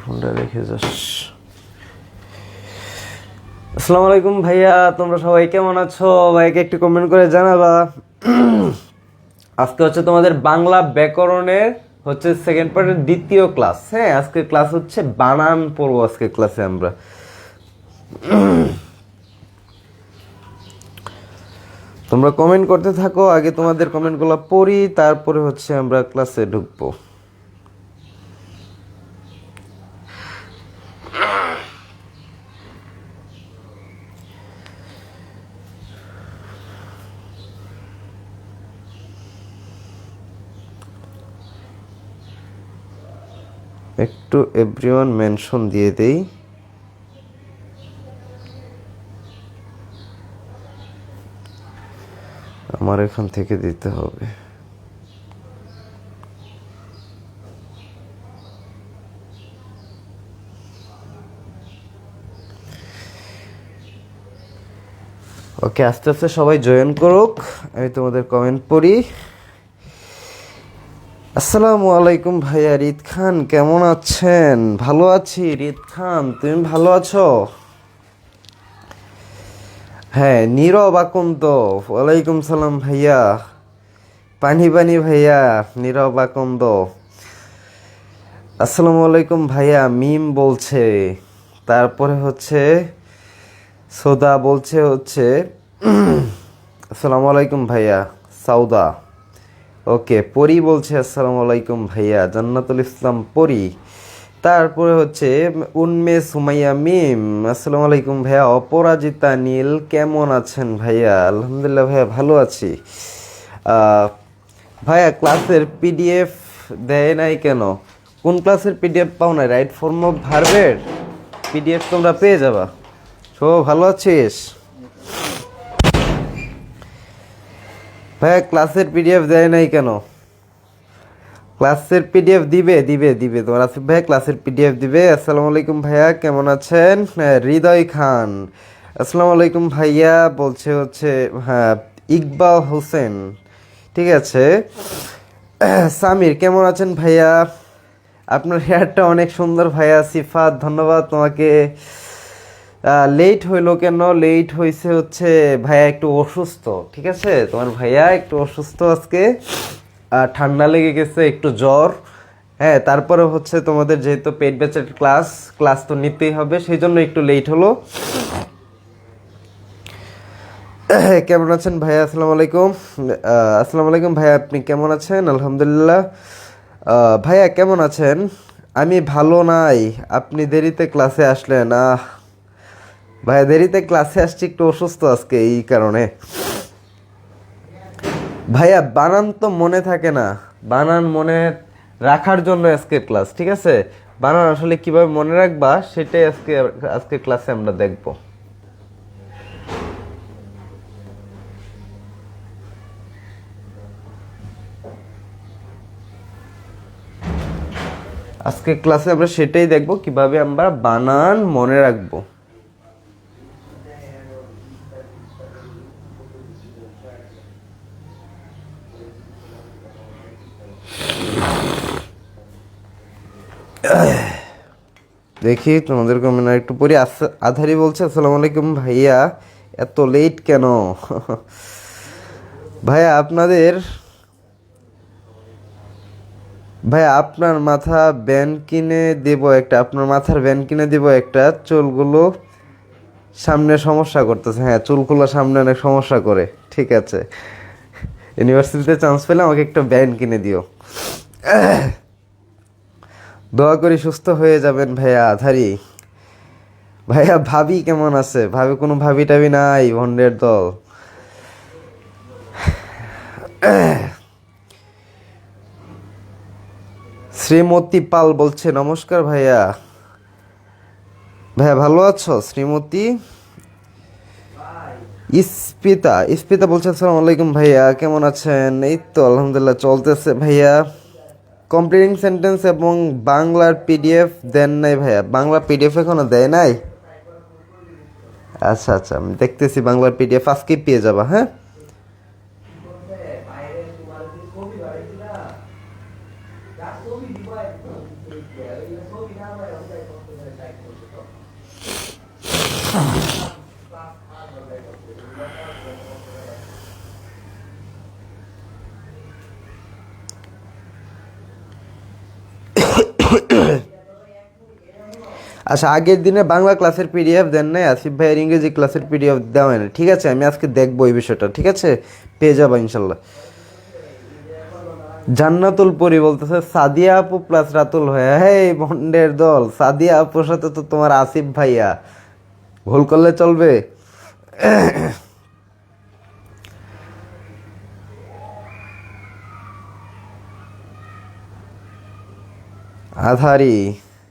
ফোনটা রেখে যাস। আসসালামু আলাইকুম ভাইয়া, তোমরা সবাই কেমন আছো? ভাইকে একটু কমেন্ট করে জানাবা। আজকে হচ্ছে তোমাদের বাংলা ব্যাকরণের হচ্ছে সেকেন্ড পার্টের দ্বিতীয় ক্লাস। হ্যাঁ, আজকে ক্লাস হচ্ছে বানান পড়বো আজকে ক্লাসে আমরা। তোমরা কমেন্ট করতে থাকো, আগে তোমাদের কমেন্টগুলো পড়ি, তারপরে হচ্ছে আমরা ক্লাসে ঢুকবো। একটু এভরিওয়ান মেনশন দিয়ে দেই। আমার এখান থেকে দিতে হবে। ওকে, আস্তে আস্তে সবাই জয়েন করুক, আমি তোমাদের কমেন্ট পড়ি। আসসালামু আলাইকুম ভাইয়া, রিদ খান কেমন আছেন? ভালো আছি রিদ খান, তুমি ভালো আছো? হ্যাঁ, নীরব আকন্দ, ওয়ালাইকুম সালাম ভাইয়া। পানি পানি ভাইয়া, নীরব আকন্দ, আসসালামু আলাইকুম ভাইয়া। মিম বলছে, তারপরে হচ্ছে সোদা বলছে হচ্ছে আসসালামু আলাইকুম ভাইয়া। সাউদা, ওকে। পরি বলছে আসসালামু আলাইকুম ভাইয়া, জান্নাতুল ইসলাম পরি। তারপরে হচ্ছে উন্মে সুমাইয়া মিম, আসসালামু আলাইকুম ভাইয়া। অপরাজিতা নীল, কেমন আছেন ভাইয়া? আলহামদুলিল্লাহ ভাইয়া, ভালো আছি। ভাইয়া ক্লাসের পিডিএফ দেয় নাই কেন? কোন ক্লাসের পিডিএফ পাও না? রাইট ফর্ম অফ ভার্বের পিডিএফ তোমরা পেয়ে যাবা। ভালো আছিস ভাইয়া? ক্লাসের পিডিএফ দেয় নাই কেন? ক্লাসের পিডিএফ দিবে দিবে দিবে তোমার আসিফ ভাইয়া, ক্লাসের পিডিএফ দিবে। আসসালামু আলাইকুম ভাইয়া, কেমন আছেন? হৃদয় খান, আসসালামু আলাইকুম ভাইয়া বলছে হচ্ছে, হ্যাঁ ইকবাল হোসেন, ঠিক আছে। সামির, কেমন আছেন ভাইয়া? আপনার হেয়ারটা অনেক সুন্দর ভাইয়া। সিফাত, ধন্যবাদ তোমাকে। লেট হইলো কেন? লেট হয়েছে হচ্ছে ভাইয়া একটু অসুস্থ, ঠিক আছে। তোমার ভাইয়া একটু অসুস্থ আজকে, ঠান্ডা লেগে গেছে, একটু জ্বর। হ্যাঁ, তারপরে হচ্ছে তোমাদের যেহেতু পেট ব্যাচের ক্লাস, ক্লাস তো নিতেই হবে, সেই জন্য একটু লেট হলো। কেমন আছেন ভাইয়া? আসসালামু আলাইকুম। আসসালামু আলাইকুম ভাইয়া, আপনি কেমন আছেন? আলহামদুলিল্লাহ। ভাইয়া কেমন আছেন? আমি ভালো নাই, আপনি দেরিতে ক্লাসে আসলেন। ভাইয়া দেরিতে ক্লাসে আসছি, একটু অসুস্থ আজকে এই কারণে। ভাইয়া বানান তো মনে থাকে না, বানান মনে রাখার জন্য আজকে ক্লাস, ঠিক আছে। বানান আসলে কিভাবে মনে রাখবা সেটাই আজকে আজকে ক্লাসে আমরা দেখব। আজকে ক্লাসে আমরা সেটাই দেখব, কিভাবে আমরা বানান মনে রাখবো। দেখি তোমাদের কমেন্ট একটু পরে। আধারি বলছে আসসালামু আলাইকুম ভাইয়া, এত লেট কেন? ভাইয়া আপনার মাথা ব্যান্ড কিনে দেব একটা, আপনার মাথার ব্যান্ড কিনে দেব একটা, চুলগুলো সামনে সমস্যা করতেছে। হ্যাঁ, চুলগুলো সামনে অনেক সমস্যা করে, ঠিক আছে। ইউনিভার্সিটিতে চান্স পেলে আমাকে একটা ব্যান্ড কিনে দিও। দোয়া করি সুস্থ হয়ে যাবেন ভাইয়া। আধারি ভাইয়া, ভাবি কেমন আছে? ভাবি, কোনো ভাবি টাবি নাই, ভন্ডের দল। শ্রীমতী পাল বলছে নমস্কার ভাইয়া। ভাইয়া ভালো আছো? শ্রীমতী। ইস্পিতা বলছে আসসালামু আলাইকুম ভাইয়া, কেমন আছেন? এই তো আলহামদুলিল্লাহ, চলতেছে ভাইয়া। কমপ্লিটিং সেন্টেন্স এবং বাংলার পিডিএফ দেন নাই ভাইয়া? বাংলা পিডিএফ এখনো দেয় নাই? আচ্ছা আচ্ছা, আমি দেখতেছি বাংলার পিডিএফ আজকে পেয়ে যাবা। হ্যাঁ, আচ্ছা, আগের দিনে বাংলা ক্লাসের পিডিএফ দেন নাই, আসিফ ভাইয়ের ইংরেজি ক্লাসের পিডিএফ দেওয়া না, ঠিক আছে? আমি আজকে দেখবো এই বিষয়টা, ঠিক আছে? পেয়ে যাবো ইনশাল্লাহ। জান্নাতুল পরি বলতেছে সাদিয়া আপু প্লাস রাতুল ভাইয়া। এই বন্ডের দল, সাদিয়া আপুর সাথে তো তোমার আসিফ ভাইয়া, ভুল করলে চলবে? আধারি,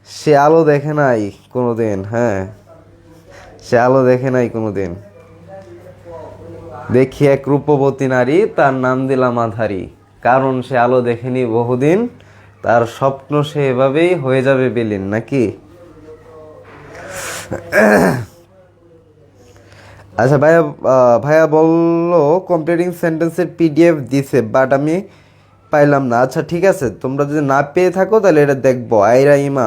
সে আলো দেখে নাই কোনোদিন। হ্যাঁ, সে আলো দেখে নাই কোনোদিন। দেখি এক রূপবতী নারী, তার নাম দিলাম আধারি, কারণ সে আলো দেখেনি বহুদিন, তার স্বপ্ন সে এভাবেই হয়ে যাবে বিলীন, নাকি? আচ্ছা ভাইয়া, ভাইয়া বললো কমপ্লিটিং সেন্টেন্সের পিডিএফ দিছে, বাট আমি পাইলাম না। আচ্ছা ঠিক আছে, তোমরা যদি না পেয়ে থাকো তাহলে এটা দেখবো। আইরা ইমা,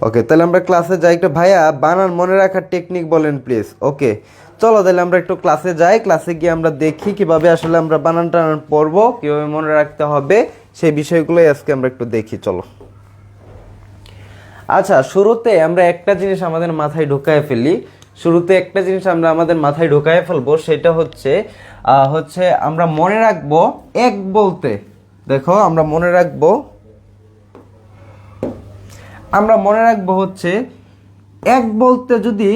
ওকে, তাহলে আমরা ক্লাসে যাই। একটা ভাইয়া বানান মনে রাখার টেকনিক বলেন প্লিজ। ওকে, চলো তাহলে আমরা একটু ক্লাসে যাই। ক্লাসে গিয়ে আমরা দেখি কিভাবে আসলে আমরা বানান টানান পড়বো, কিভাবে মনে রাখতে হবে, সেই বিষয়গুলোই আজকে আমরা একটু দেখি, চলো। আচ্ছা, শুরুতে আমরা একটা জিনিস আমাদের মাথায় ঢুকায় ফেলি। শুরুতে একটা জিনিস আমরা আমাদের মাথায় ঢুকায় ফেলবো, সেটা হচ্ছে আমরা মনে রাখবো এক বলতে, দেখো আমরা মনে রাখবো হচ্ছে এক বলতে যদি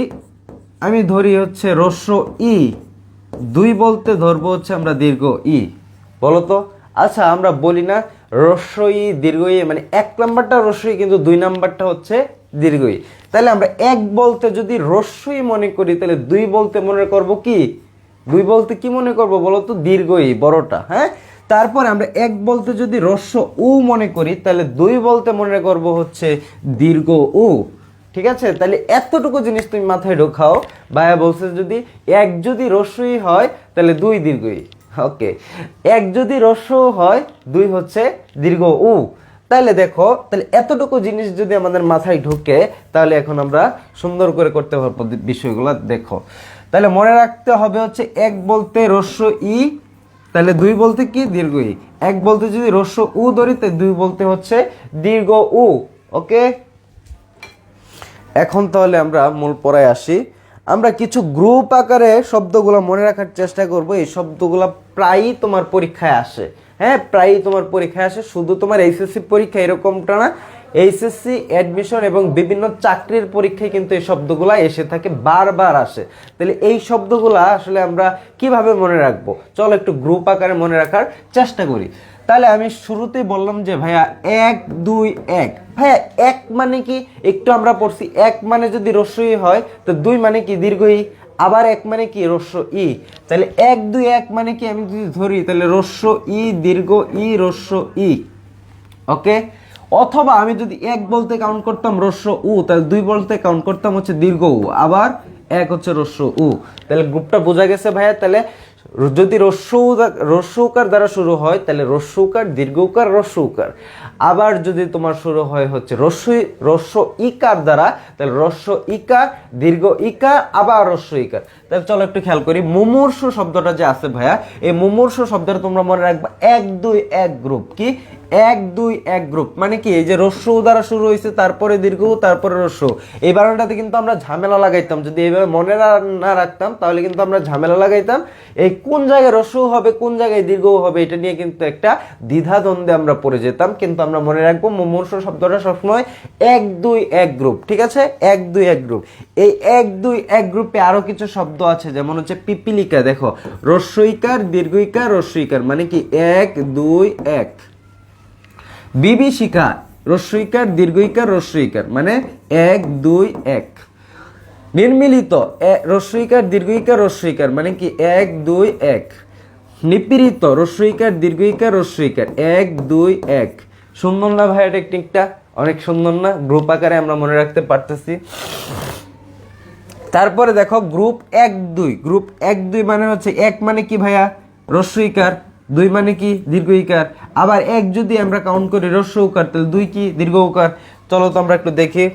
আমি ধরি হচ্ছে রস্য ই, দুই বলতে ধরবো হচ্ছে আমরা দীর্ঘ ই, বলো তো? আচ্ছা, আমরা বলি না রস্য ই দীর্ঘ ই, মানে এক নাম্বারটা রস্য ই কিন্তু দুই নাম্বারটা হচ্ছে দীর্ঘ ই। তাহলে আমরা এক বলতে যদি রস্য ই মনে করি, তাহলে দুই বলতে মনে করব কি? দুই বলতে কি মনে করব বলো তো? দীর্ঘ ই, বড়টা। হ্যাঁ, তারপরে আমরা এক বলতে যদি রস্য উ মনে করি, তাহলে দুই বলতে মনে করব হচ্ছে দীর্ঘ উ। ঠিক আছে, তাহলে এতটুকু জিনিস তুমি মাথায় ঢোকাও। ভাইয়া বলছে যদি এক যদি রস্যই হয় তাহলে দুই দীর্ঘই। ওকে, এক যদি রস্য হয়, দুই হচ্ছে দীর্ঘ উ। তাহলে দেখো, তাহলে এতটুকু জিনিস যদি আমাদের মাথায় ঢোকে, তাহলে এখন আমরা সুন্দর করে করতে পারবো বিষয়গুলো। দেখো, তাহলে মনে রাখতে হবে হচ্ছে এক বলতে রস্য ই, তাহলে দুই বলতে কি? দীর্ঘ ই। এক বলতে যদি রস্য উ ধরি, তাহলে দুই বলতে হচ্ছে দীর্ঘ উ। ওকে, এখন তাহলে আমরা মূল পড়ায় আসি। আমরা কিছু গ্রুপ আকারে শব্দগুলো মনে রাখার চেষ্টা করব। এই শব্দগুলো প্রায়ই তোমার পরীক্ষায় আসে। হ্যাঁ, প্রায়ই তোমার পরীক্ষায় আসে, শুধু তোমার এইচএসসি পরীক্ষা এরকমটা না, এইচএসসি অ্যাডমিশন এবং বিভিন্ন চাকরির পরীক্ষায় কিন্তু এই শব্দগুলো এসে থাকে, বারবার আসে। তাহলে এই শব্দগুলো আসলে আমরা কিভাবে মনে রাখবো, চলো একটু গ্রুপ আকারে মনে রাখার চেষ্টা করি। তাহলে আমি শুরুতেই বললাম যে ভাইয়া এক দুই এক। ভাইয়া এক মানে কি? একটু আমরা পড়ছি, এক মানে যদি রস্যই হয় তো দুই মানে কি? দীর্ঘ ই। আবার এক মানে কি? রস্য ই। তাহলে এক দুই এক মানে কি? আমি যদি ধরি তাহলে রস্য ই দীর্ঘ ই রস্য ই। ওকে, অথবা আমি যদি এক বলতে কাউন্ট করতাম রস্য উ, তাহলে দুই বলতে কাউন্ট করতাম হচ্ছে দীর্ঘ উ, আবার এক হচ্ছে রস্য উ। তাহলে গ্রুপটা বোঝা গেছে ভাইয়া? তাহলে যদি রস্য উকার দ্বারা শুরু হয় তাহলে রস্য উকার, দীর্ঘ উকার, রস্য উকার। আবার যদি তোমার শুরু হয় হচ্ছে রস্য ইকার দ্বারা, তাহলে রস্য ইকার, দীর্ঘ ইকার, আবার রস্য ইকার। তাহলে চলো একটু খেয়াল করি, মুমূর্ষু শব্দটা যে আছে ভাইয়া, এই মুমূর্ষু শব্দটা তোমরা মনে রাখবা এক দুই এক গ্রুপ। কি? এক দুই এক গ্রুপ মানে কি? এই যে রস্য দ্বারা শুরু হয়েছে, তারপরে দীর্ঘ, তারপরে রস্য। এই বানানটাতে কিন্তু আমরা ঝামেলা লাগাইতাম, যদি এইভাবে মনে না রাখতাম তাহলে কিন্তু আমরা ঝামেলা লাগাইতাম। এই কোন জায়গায় রস্য হবে, কোন জায়গায় দীর্ঘ হবে, এটা নিয়ে কিন্তু একটা দ্বিধাদ্বন্দ্বে আমরা পড়ে যেতাম। কিন্তু আমরা মনে রাখবো মুমূর্ষু শব্দটা সবসময় এক দুই এক গ্রুপ। ঠিক আছে, এক দুই এক গ্রুপ। এই এক দুই এক গ্রুপে আরো কিছু শব্দ আছে, যেমন হচ্ছে পিপিলিকা। দেখো, রস্যইকার, দীর্ঘইকার, রস্যইকার মানে কি? এক দুই এক। বিভীষিকা, রস্যইকার, দীর্ঘইকার, রস্যইকার মানে এক দুই এক। নির্মিলিত, রস্যইকার, দীর্ঘইকার, রস্যইকার মানে কি? এক দুই এক। নিপীড়িত, রস্যইকার, দীর্ঘইকার, রস্যইকার এক দুই এক। সুন্দর না ভাইয়া টেকনিকটা? অনেক সুন্দর না? গ্রুপ আকারে আমরা মনে রাখতে পারতেছি। তারপরে দেখো গ্রুপ এক দুই। গ্রুপ এক দুই মানে হচ্ছে এক মানে কি ভাইয়া? রস্য ইকার, 2 মানে কি দীর্ঘ ইকার। আবার 1 যদি আমরা কাউন্ট করি রস্য উকার, তাহলে 2 কি দীর্ঘ উকার। চলো তো আমরা একটু দেখি।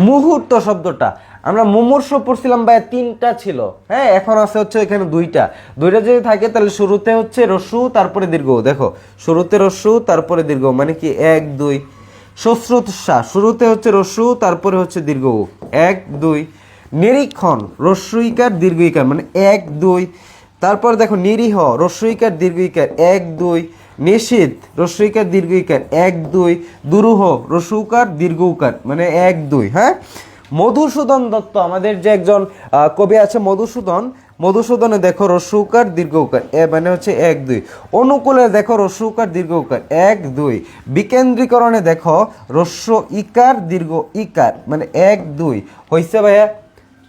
মুহূর্ত শব্দটা আমরা মুমূর্ষ পড়ছিলাম ভাই, 3টা ছিল, হ্যাঁ, এখন আছে হচ্ছে এখানে 2টা যদি থাকে তাহলে শুরুতে হচ্ছে রস্যু তারপরে দীর্ঘ। দেখো শুরুতে রস্যু তারপরে দীর্ঘ, মানে কি 1 2। শুশ্রূষা শুরুতে হচ্ছে রস্যু তারপরে হচ্ছে দীর্ঘ, 1 2। নিরীক্ষণ রস্যু ইকার দীর্ঘ ইকার, মানে 1 2। তারপর দেখো নিরীহ রস্য ইকার দীর্ঘ ইকার, 1 2। নিষিদ্ধ রস্য ইকার দীর্ঘ ইকার, 1 2। দুরূহ রস্য উকার দীর্ঘ উকার, মানে 1 2। হ্যাঁ, মধুসূদন দত্ত আমাদের যে একজন কবি আছে মধুসূদনে দেখো রস্য উকার দীর্ঘ উকার, মানে হচ্ছে 1 2। অনুকূলে দেখো রস্য উকার দীর্ঘ উকার, 1 2। বিকেন্দ্রীকরণে দেখো রস্য ইকার দীর্ঘ ইকার, মানে 1 2। হইছে ভাইয়া?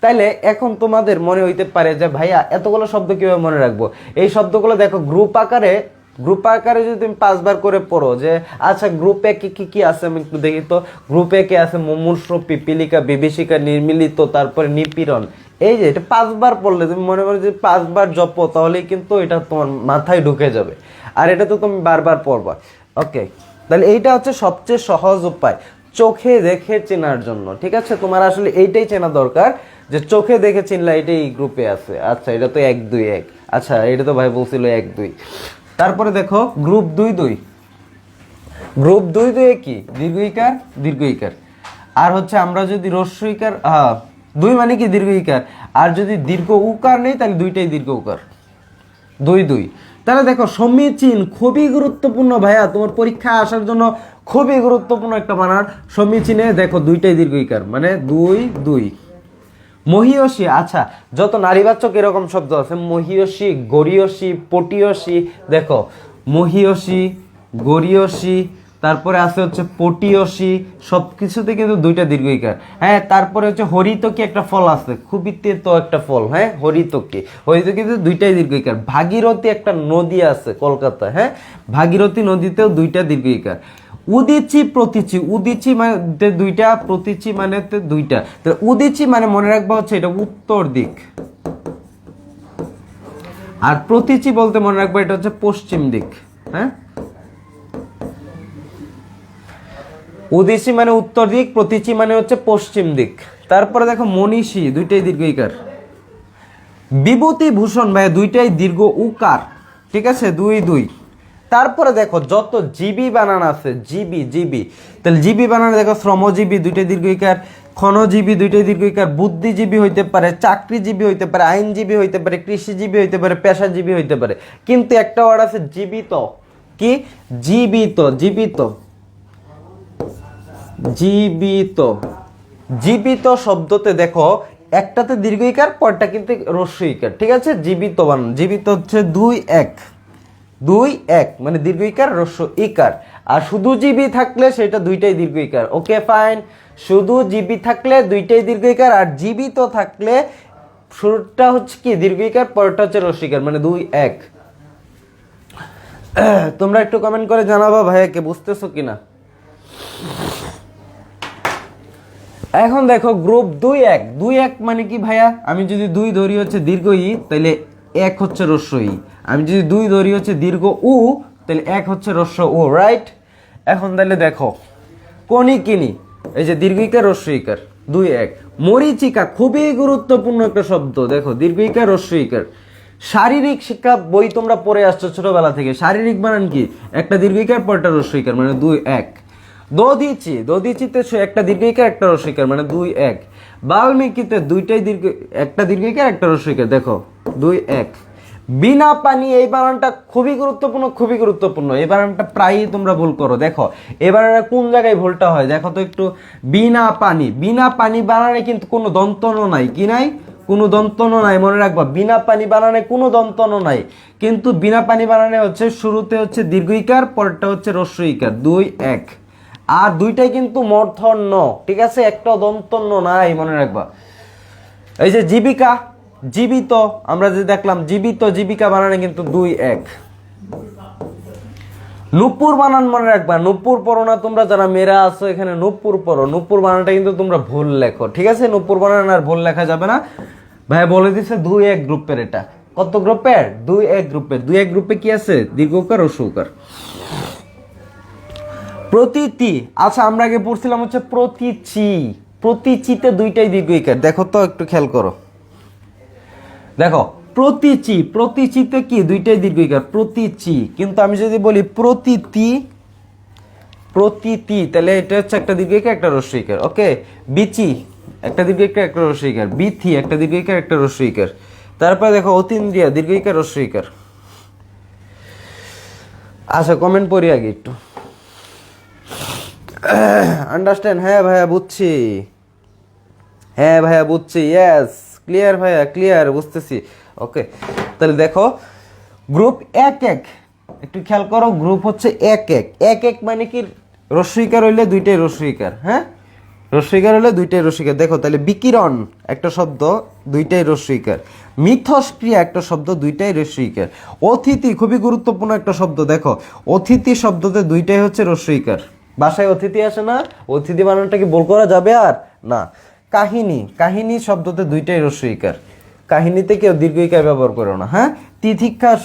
তাইলে এখন তোমাদের মনে হইতে পারে যে ভাইয়া এতগুলো শব্দ কিভাবে মনে রাখবো? এই শব্দগুলো দেখো গ্রুপ আকারে যদি তুমি 5 বার করে পড়ো, যে আচ্ছা গ্রুপে কি কি আছে আমি একটু দেখি তো। গ্রুপে কি আছে? মুমূর্ষ, পিপীলিকা, বিভীষিকা, নির্মিলিত, তারপরে নিপীড়ন। এই যে এটা 5 বার পড়লে তুমি মনে করো যে 5 বার জপো, তাহলেই কিন্তু এটা তোমার মাথায় ঢুকে যাবে। আর এটা তো তুমি বারবার পড়বা। ওকে, তাহলে এইটা হচ্ছে সবচেয়ে সহজ উপায় চোখে দেখে চেনার জন্য। ঠিক আছে, তোমার আসলে এইটাই চেনা দরকার যে চোখে দেখে চিনলা এটাই গ্রুপে আছে। আচ্ছা, এটা তো 1 2 1। আচ্ছা, এটা তো ভাই বলছিল 1 2। তারপরে দেখো গ্রুপ 2 2। গ্রুপ 2 2 কি দীর্ঘ ইকার দীর্ঘ ইকার। আর হচ্ছে আমরা যদি রস্য ইকার, 2 মানে কি দীর্ঘ ইকার। আর যদি দীর্ঘ উকার নেই তাহলে 2টাই দীর্ঘ উকার, 2 2। তাহলে দেখো সমীচীন খুবই গুরুত্বপূর্ণ ভাইয়া, তোমার পরীক্ষা আসার জন্য খুবই গুরুত্বপূর্ণ একটা বানান। সমীচীনে দেখো 2টাই দীর্ঘ ইকার, মানে 2 2। মহীয়সী, আচ্ছা যত নারীবাচক এরকম শব্দ আছে, মহীয়সী, গরীয়সী, পটীয়সী। দেখো মহীয়সী, গরীয়সী, তারপরে আছে হচ্ছে পটীয়সী, সব কিছুতে কিন্তু 2টা দীর্ঘ ইকার। হ্যাঁ, তারপরে হচ্ছে হরিতকি একটা ফল আছে, খুবই তেতো একটা ফল, হ্যাঁ হরিতকি কিন্তু 2টাই দীর্ঘ ইকার। ভাগীরথী একটা নদী আছে কলকাতায়, হ্যাঁ ভাগীরথী নদীতেও 2টা দীর্ঘ ইকার। উদিচি প্রতীচি, উদিচি মানে 2টা, প্রতীচি মানে 2টা। তাহলে উদিচি মানে মনে রাখবা হচ্ছে এটা উত্তর দিক, আর প্রতীচি বলতে মনে রাখবা এটা হচ্ছে পশ্চিম দিক। হ্যাঁ, উদিচি মানে উত্তর দিক, প্রতীচি মানে হচ্ছে পশ্চিম দিক। তারপরে দেখো মনীষী, 2টাই দীর্ঘ ইকার। বিভূতি ভূষণ ভাই 2টাই দীর্ঘ উকার। ঠিক আছে, 2 2। তারপরে দেখো যত জীবী বানান আছে, জীবী, তাহলে জীবী বানানে দেখো শ্রমজীবী 2টাই দীর্ঘ ইকার, ক্ষণজীবী 2টাই দীর্ঘ ইকার, বুদ্ধিজীবী হইতে পারে, চাকরিজীবী হইতে পারে, আইনজীবী হইতে পারে, কৃষিজীবী হইতে পারে, পেশাজীবী হইতে পারে। কিন্তু একটা ওয়ার্ড আছে জীবিত, কি জীবিত, জীবিত জীবিত জীবিত শব্দতে দেখো একটাতে দীর্ঘ ইকার, পরটা কিন্তু রস্য ইকার। ঠিক আছে, জীবিত বানান, জীবিত হচ্ছে 2 1 2 1, মানে দীর্ঘ ইকার রস্য ইকার। আর শুধু জীবী থাকলে সেটা 2টাই দীর্ঘ ইকার। ওকে ফাইন, শুধু জীবী থাকলে 2টাই দীর্ঘ ইকার, আর জীবিত থাকলে শুরুটা হচ্ছে কি দীর্ঘ ইকার, পরটা হচ্ছে রস্য ইকার, মানে 2 1। তোমরা একটু কমেন্ট করে জানাবা ভাইয়া কে বুঝতেছো কিনা। এখন দেখো গ্রুপ 2 1 2 1 মানে কি ভাইয়া? আমি যদি 2 ধরি হচ্ছে দীর্ঘ ই, তাহলে 1 হচ্ছে রস্য ই। আমি যদি 2 ধরি হচ্ছে দীর্ঘ উ, তাহলে 1 হচ্ছে রস্য উ, রাইট? এখন তাহলে দেখো কনিকিনি, এই যে দীর্ঘ ইকার রস্য ইকার, 2 1। মরীচিকা খুবই গুরুত্বপূর্ণ একটা শব্দ, দেখো দীর্ঘ ইকার রস্য ইকার। শারীরিক শিক্ষা বই তোমরা পড়ে আসছো ছোটবেলা থেকে, শারীরিক বানান কি একটা দীর্ঘ ইকার, পরটা রস্য ইকার, মানে 2 1। দধিচিতে একটা দীর্ঘ ইকার, একটা রস্য ইকার, মানে 2 1। বাল্মীকিতে 2টাই দীর্ঘ, একটা দীর্ঘ ইকার, একটা রস্য ইকার, দেখো 2 1। বিনা পানি, এই বানানটা খুবই গুরুত্বপূর্ণ। এই বানানটা প্রায়ই তোমরা ভুল করো। দেখো এই বানানটা কোন জায়গায় ভুলটা হয় দেখো তো একটু। বিনা পানি বানানে কিন্তু কোনো দন্তন নাই, কি নাই? কোনো দন্তন নাই, মনে রাখবা বিনা পানি বানানে কোনো দন্তন নাই। কিন্তু বিনা পানি বানানে হচ্ছে শুরুতে হচ্ছে দীর্ঘ ইকার, পরটা হচ্ছে রস্য ইকার, 2 1। আর 2টাই কিন্তু মূর্ধন্য, ঠিক আছে, একটা দন্তন্য নাই, মনে রাখবা। এই যে জীবিকা, জীবিত, আমরা যে দেখলাম জীবিত, জীবিকা বানানে কিন্তু 2 1। নূপুর বানান মনে রাখবা, নূপুর পড়ো না তোমরা যারা মেয়েরা আছো এখানে, নূপুর পড়ো। নূপুর বানানটা কিন্তু তোমরা ভুল লেখো, ঠিক আছে? নূপুর বানান আর ভুল লেখা যাবে না। ভাই বলে দিচ্ছে 2 1 গ্রুপের এটা। কত গ্রুপের? 2 গ্রুপের। 2 গ্রুপে কি আছে? দীর্ঘকার ও সৌকার। প্রতীচি, আচ্ছা আমরা আগে পড়ছিলাম হচ্ছে প্রতীচি। প্রতীচিতে দুইটাই দীর্ঘইকার, দেখো তো একটু খেয়াল করো, দেখো প্রতীচি, প্রতীচিতে কি দুইটাই দীর্ঘইকার প্রতীচি, কিন্তু আমি যদি বলি প্রতীতি, প্রতীতি তাহলে এটা হচ্ছে একটা দীর্ঘইকার একটা রস্বইকার। ওকে, বিচি একটা দীর্ঘইকার একটা রস্বইকার, বিথি একটা দীর্ঘইকার একটা রস্বইকার। তারপর দেখো অতীন্দ্রিয়া দীর্ঘইকার রস্বইকার। আচ্ছা কমেন্ট পড়ি আগে একটু। আন্ডারস্ট্যান্ড? হ্যাঁ ভাইয়া বুঝছি, হ্যাঁ ভাইয়া বুঝছি, ইয়েস ক্লিয়ার ভাইয়া ক্লিয়ার, বুঝতেছি। ওকে, তাহলে দেখো গ্রুপ এক এক, একটু খেয়াল করো, গ্রুপ হচ্ছে এক এক। এক এক মানে কি? রস্বইকার হইলে দুইটাই রস্বইকার, হ্যাঁ রস্বইকার হলে দুইটাই রস্বইকার। দেখো তাহলে বিকিরণ একটা শব্দ, দুইটাই রস্বইকার। মিথস্ক্রিয়া একটা শব্দ, দুইটাই রস্বইকার। অতিথি খুবই গুরুত্বপূর্ণ একটা শব্দ, দেখো অতিথি শব্দতে দুইটাই হচ্ছে রস্বইকার। বাসায় অতিথি আসে না, অতিথি বানানটা কি বল করা যাবে আর না? কাহিনী, কাহিনী শব্দতে দুইটাই রস্বইকার, কাহিনীতে কেউ দীর্ঘইকার ব্যবহার করো না, হ্যাঁ। তিথিক্ষার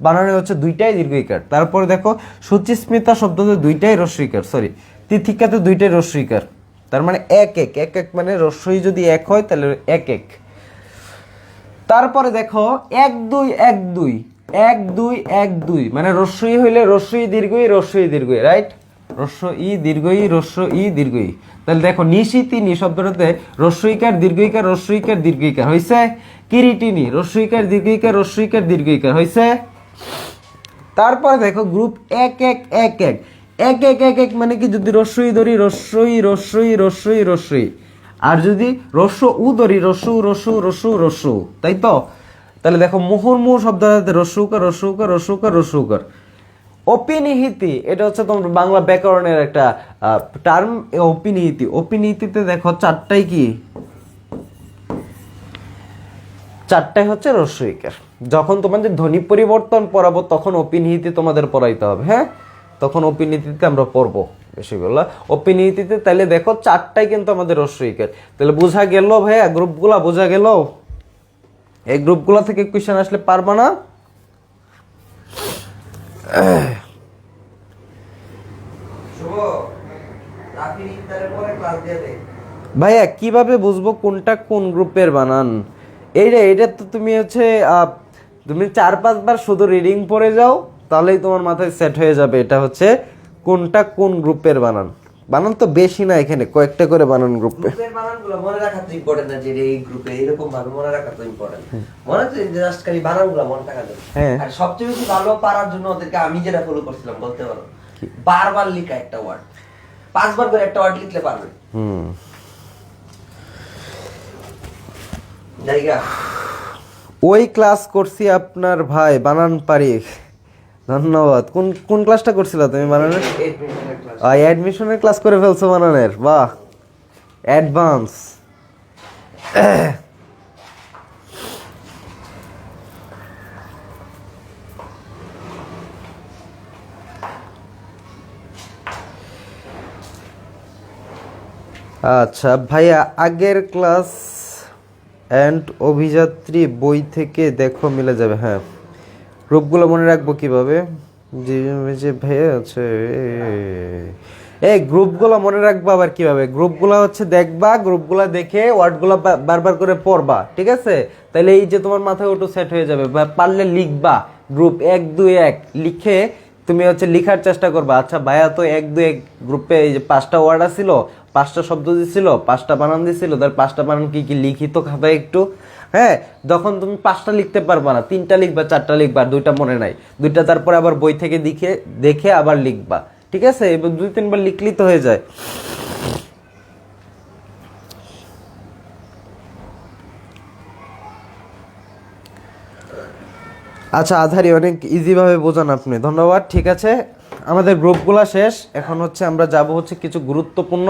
বানানে হচ্ছে দুইটাই দীর্ঘইকার। তারপরে দেখো সুচিস্মিতা শব্দতে দুইটাই রস্বইকার, সরি তিথিক্ষাতে দুইটাই রস্বইকার। তার মানে এক এক, এক এক মানে রস্বই যদি এক হয় তাহলে এক এক। তারপরে দেখো এক দুই, এক দুই, এক দুই, এক দুই মানে রস্বই হইলে রস্বই দীর্ঘই, রস্বই দীর্ঘই, রাইট? রস্ব ই দীর্ঘই, রস্ব ই দীর্ঘই। তাহলে দেখো নিশিতিনি শব্দটাতে রস্বইকার দীর্ঘইকার, রস্বইকার দীর্ঘইকার হইছে। কিরিটিনি রস্বইকার দীর্ঘইকার, রস্বইকার দীর্ঘইকার হইছে। তারপরে দেখো গ্রুপ এক এক, এক এক, এক এক, এক এক মানে কি? যদি রস্বই ধরি রস্বই, রস্বই, রস্বই, রস্বই, আর যদি রস্ব উ ধরি রস্যু, রস্যু, রস্যু, রস্যু, তাই তো? তাহলে দেখো মুহুর্মুহু শব্দটাতে রস্যুকার, রস্যুকার, রস্যুকার, রস্যুকার। অপিনিহিতি এটা হচ্ছে তোমার বাংলা ব্যাকরণের একটা টার্ম, অপিনিহিতি। অপিনিহিতিতে দেখো চারটাই কি? চারটাই হচ্ছে রস্বইকার। যখন তোমাদের ধ্বনি পরিবর্তন পড়াবো তখন অপিনিহিতি তোমাদের পড়াইতে হবে, হ্যাঁ তখন অপিনিহিতিতে আমরা পড়বো বেশিগুলো অপিনিহিতিতে। তাহলে দেখো চারটাই কিন্তু আমাদের রস্বইকার। তাহলে বোঝা গেল ভাইয়া, গ্রুপগুলা বোঝা গেল? এই গ্রুপগুলা থেকে কোয়েশ্চেন আসলে পারবা না? ভাইয়া কিভাবে বুঝবো কোনটা কোন গ্রুপের বানান? এইটা তো তুমি হচ্ছে তুমি 4-5 বার শুধু রিডিং পড়ে যাও, তাহলেই তোমার মাথায় সেট হয়ে যাবে এটা হচ্ছে কোনটা কোন গ্রুপের বানান। বানান তো বেশি না, এখানে কয়েকটা করে বানান গ্রুপে। গ্রুপের বানানগুলো মনে রাখা তো ইম্পর্টেন্ট না, যে এই গ্রুপে এরকম ভাবে মনে রাখা তো ইম্পর্টেন্ট। মনে তো জাস্ট খালি বানানগুলো মনে রাখা যাবে। আর সবচেয়ে বেশি ভালো পারার জন্য ওদেরকে আমি যেটা ফলো করছিলাম বলতে পারো, বারবার লেখা একটা ওয়ার্ড, 5 বার করে একটা ওয়ার্ড লিখলে পারবে। জায়গা ওই ক্লাস করছি আপনার ভাই, বানান পারি। ধন্যবাদ। কোন কোন ক্লাসটা করছিল তুমি বানানের? অ্যাডমিশনের ক্লাস করে ফেলছো বানানের, বাহ অ্যাডভান্স। আচ্ছা ভাইয়া আগের ক্লাস অ্যান্ড অভিযাত্রী বই থেকে দেখো মিলে যাবে। হ্যাঁ গ্রুপগুলো মনে রাখবো কিভাবে? যে ভাইয়া আছে এই গ্রুপগুলো মনে রাখবা আবার কিভাবে? গ্রুপগুলো হচ্ছে দেখবা, গ্রুপগুলো দেখে ওয়ার্ডগুলো বারবার করে পড়বা, ঠিক আছে? তাহলে এই যে তোমার মাথায় ওটা সেট হয়ে যাবে। পারলে লিখবা গ্রুপ 1 2 1 লিখে তুমি হচ্ছে লিখার চেষ্টা করবা। আচ্ছা ভাইয়া তো 1 2 1 গ্রুপে এই যে 5টা ওয়ার্ড ছিল, 5টা শব্দ দিছিল, 5টা বানান দিছিল, তার 5টা বানান কি কি লিখিত খাতায় একটু, হ্যাঁ যখন তুমি 5টা লিখতে পারবা না, 3টা লিখবা, 4টা লিখবা, 2টা মনে নাই, 2টা তারপরে আবার বই থেকে দেখে আবার লিখবা, ঠিক আছে? এবার 2-3 বার লিখলেই তো হয়ে যায়। আচ্ছা আধারি অনেক ইজি ভাবে বোঝান আপনি, ধন্যবাদ। ঠিক আছে আমাদের গ্রুপগুলা শেষ, এখন হচ্ছে আমরা যাব হচ্ছে কিছু গুরুত্বপূর্ণ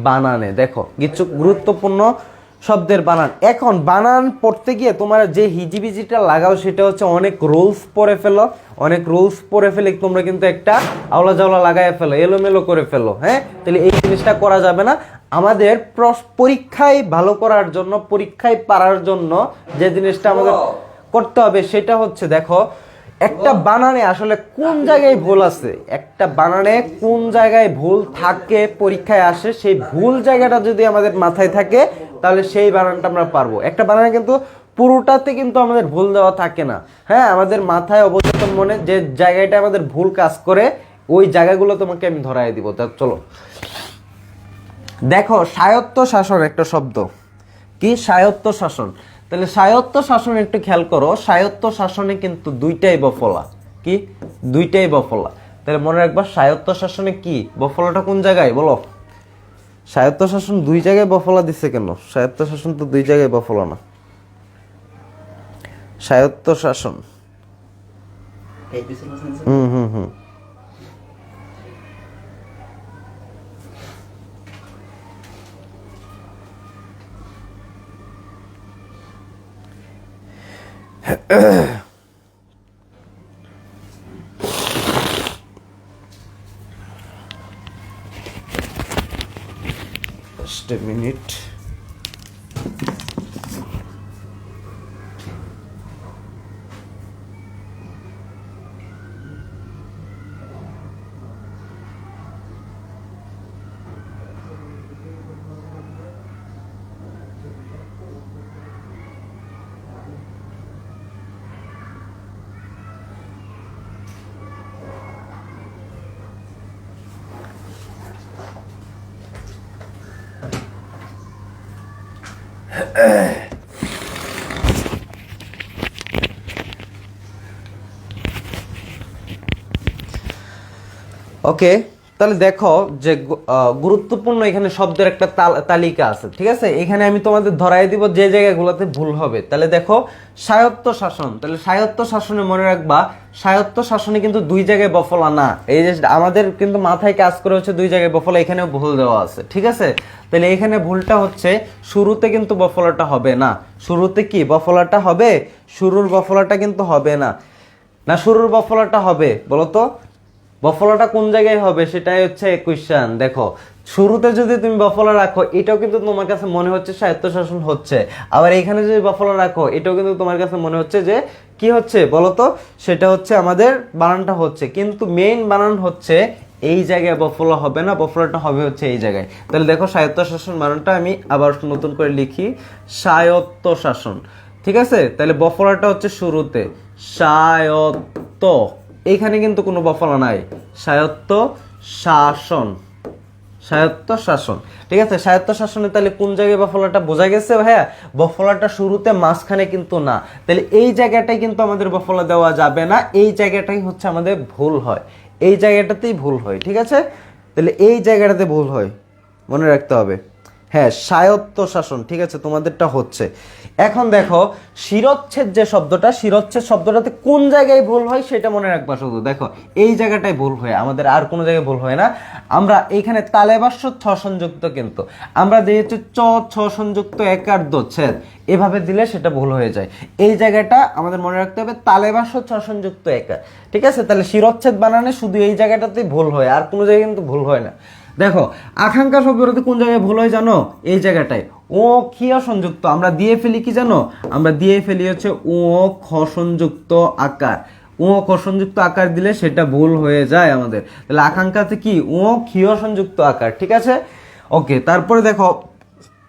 বানানে। দেখো কিছু গুরুত্বপূর্ণ শব্দের বানান। এখন বানান পড়তে গিয়ে তোমার যে হিজিবিজিটা লাগাও সেটা হচ্ছে অনেক রুলস পড়ে ফেলো, অনেক রুলস পড়ে ফেলে তোমরা কিন্তু একটা আওলা জাওলা লাগায় ফেলো, এলোমেলো করে ফেলো, হ্যাঁ তাহলে এই জিনিসটা করা যাবে না। আমাদের পরীক্ষায় ভালো করার জন্য, পরীক্ষায় পারার জন্য যে জিনিসটা আমাদের করতে হবে সেটা হচ্ছে দেখো একটা বানানে আসলে কোন জায়গায় ভুল আছে, একটা বানানে কোন জায়গায় ভুল থাকে পরীক্ষায় আসে, সেই ভুল জায়গাটা যদি আমাদের মাথায় থাকে তাহলে সেই বানানটা আমরা পারবো। একটা বানানে কিন্তু পুরোটাতে কিন্তু আমাদের ভুল দেওয়া থাকে না, হ্যাঁ আমাদের মাথায় অবচেতন মনে যে জায়গাটা আমাদের ভুল কাজ করে ওই জায়গাগুলো তোমাকে আমি ধরাই দিব। তা চলো দেখো স্বায়ত্ত শাসন একটা শব্দ, কি স্বায়ত্ত শাসন, তাহলে স্বায়ত্ত শাসন একটু খেয়াল করো, স্বায়ত্ত শাসনে কিন্তু দুইটাই বফলা, কি দুইটাই বফলা, তাহলে মনে রাখবা স্বায়ত্ত শাসনে কি বফলাটা কোন জায়গায় বলো। স্বায়ত্ত শাসন দুই জায়গায় বফলা দিচ্ছে কেন, স্বায়ত্ত শাসন তো দুই জায়গায় বফলা না। স্বায়ত্ত শাসন হুম হুম হুম just a minute. ওকে, তাহলে দেখো যে গুরুত্বপূর্ণ এখানে শব্দের একটা তালিকা আছে, ঠিক আছে, এখানে আমি তোমাদের ধরাই দিব যে জায়গাগুলোতে ভুল হবে। তাহলে দেখো স্বায়ত্ত শাসন, তাহলে স্বায়ত্ত শাসনে মনে রাখবা স্বায়ত্ত শাসনে কিন্তু দুই জায়গায় বফলা না, এই যে আমাদের কিন্তু মাথায় কাজ করে হচ্ছে দুই জায়গায় বফলা, এখানেও ভুল দেওয়া আছে, ঠিক আছে। তাহলে এখানে ভুলটা হচ্ছে শুরুতে কিন্তু বফলাটা হবে না, শুরুতে কি বফলাটা হবে, শুরুর বফলাটা কিন্তু হবে না, না শুরুর বফলাটা হবে বলো তো, বফলাটা কোন জায়গায় হবে সেটাই হচ্ছে কোশ্চেন। দেখো শুরুতে যদি তুমি বফলা রাখো এটাও কিন্তু তোমার কাছে মনে হচ্ছে স্বায়ত্তশাসন হচ্ছে, আবার এখানে যদি বফলা রাখো এটাও কিন্তু তোমার কাছে মনে হচ্ছে যে কি হচ্ছে বলো তো, সেটা হচ্ছে আমাদের বানানটা হচ্ছে, কিন্তু মেইন বানান হচ্ছে এই জায়গায় বফলা হবে না, বফলাটা হবে হচ্ছে এই জায়গায়। তাহলে দেখো স্বায়ত্তশাসন বানানটা আমি আবার নতুন করে লিখি, স্বায়ত্তশাসন, ঠিক আছে। তাহলে বফলাটা হচ্ছে শুরুতে, স্বায়ত্ত, এইখানে কিন্তু কোনো বফলা নাই, স্বায়ত্ত শাসন, স্বায়ত্ত শাসন, ঠিক আছে। স্বায়ত্ত শাসনে তাহলে কোন জায়গায় বফলাটা বোঝা গেছে ভাইয়া, বফলাটা শুরুতে মাঝখানে কিন্তু না, তাহলে এই জায়গাটাই কিন্তু আমাদের বফলা দেওয়া যাবে না, এই জায়গাটাই হচ্ছে আমাদের ভুল হয়, এই জায়গাটাতেই ভুল হয়, ঠিক আছে। তাহলে এই জায়গাটাতে ভুল হয় মনে রাখতে হবে, হ্যাঁ স্বায়ত্ত শাসন, ঠিক আছে তোমাদেরটা হচ্ছে। এখন দেখো শিরচ্ছেদ যে শব্দটা, শিরচ্ছেদ শব্দটাতে কোন জায়গায় ভুল হয় সেটা মনে রাখবা শুধু, দেখো এই জায়গাটায় ভুল হয় আমাদের, আর কোনো জায়গায় ভুল হয় না। আমরা এইখানে তালেবাস্য ছ সংযুক্ত, কিন্তু আমরা দিয়েছি চ ছ সংযুক্ত একার ছেদ, এভাবে দিলে সেটা ভুল হয়ে যায়, এই জায়গাটা আমাদের মনে রাখতে হবে তালেবাস্য ছ সংযুক্ত একার, ঠিক আছে। তাহলে শিরচ্ছেদ বানানে শুধু এই জায়গাটাতেই ভুল হয়, আর কোনো জায়গায় কিন্তু ভুল হয় না। দেখো আকাঙ্ক্ষা শব্দটাতে কোন জায়গায় ভুল হয় জানো, এই জায়গাটায় ও ক্ষীয় সংযুক্ত আমরা দিয়ে ফেলি, কি জানো আমরা দিয়ে ফেলি হচ্ছে ও খ সংযুক্ত আকার, ও খ সংযুক্ত আকার দিলে সেটা ভুল হয়ে যায় আমাদের। তাহলে আকাঙ্ক্ষাতে কি ও ক্ষীয় সংযুক্ত আকার, ঠিক আছে। ওকে, তারপরে দেখো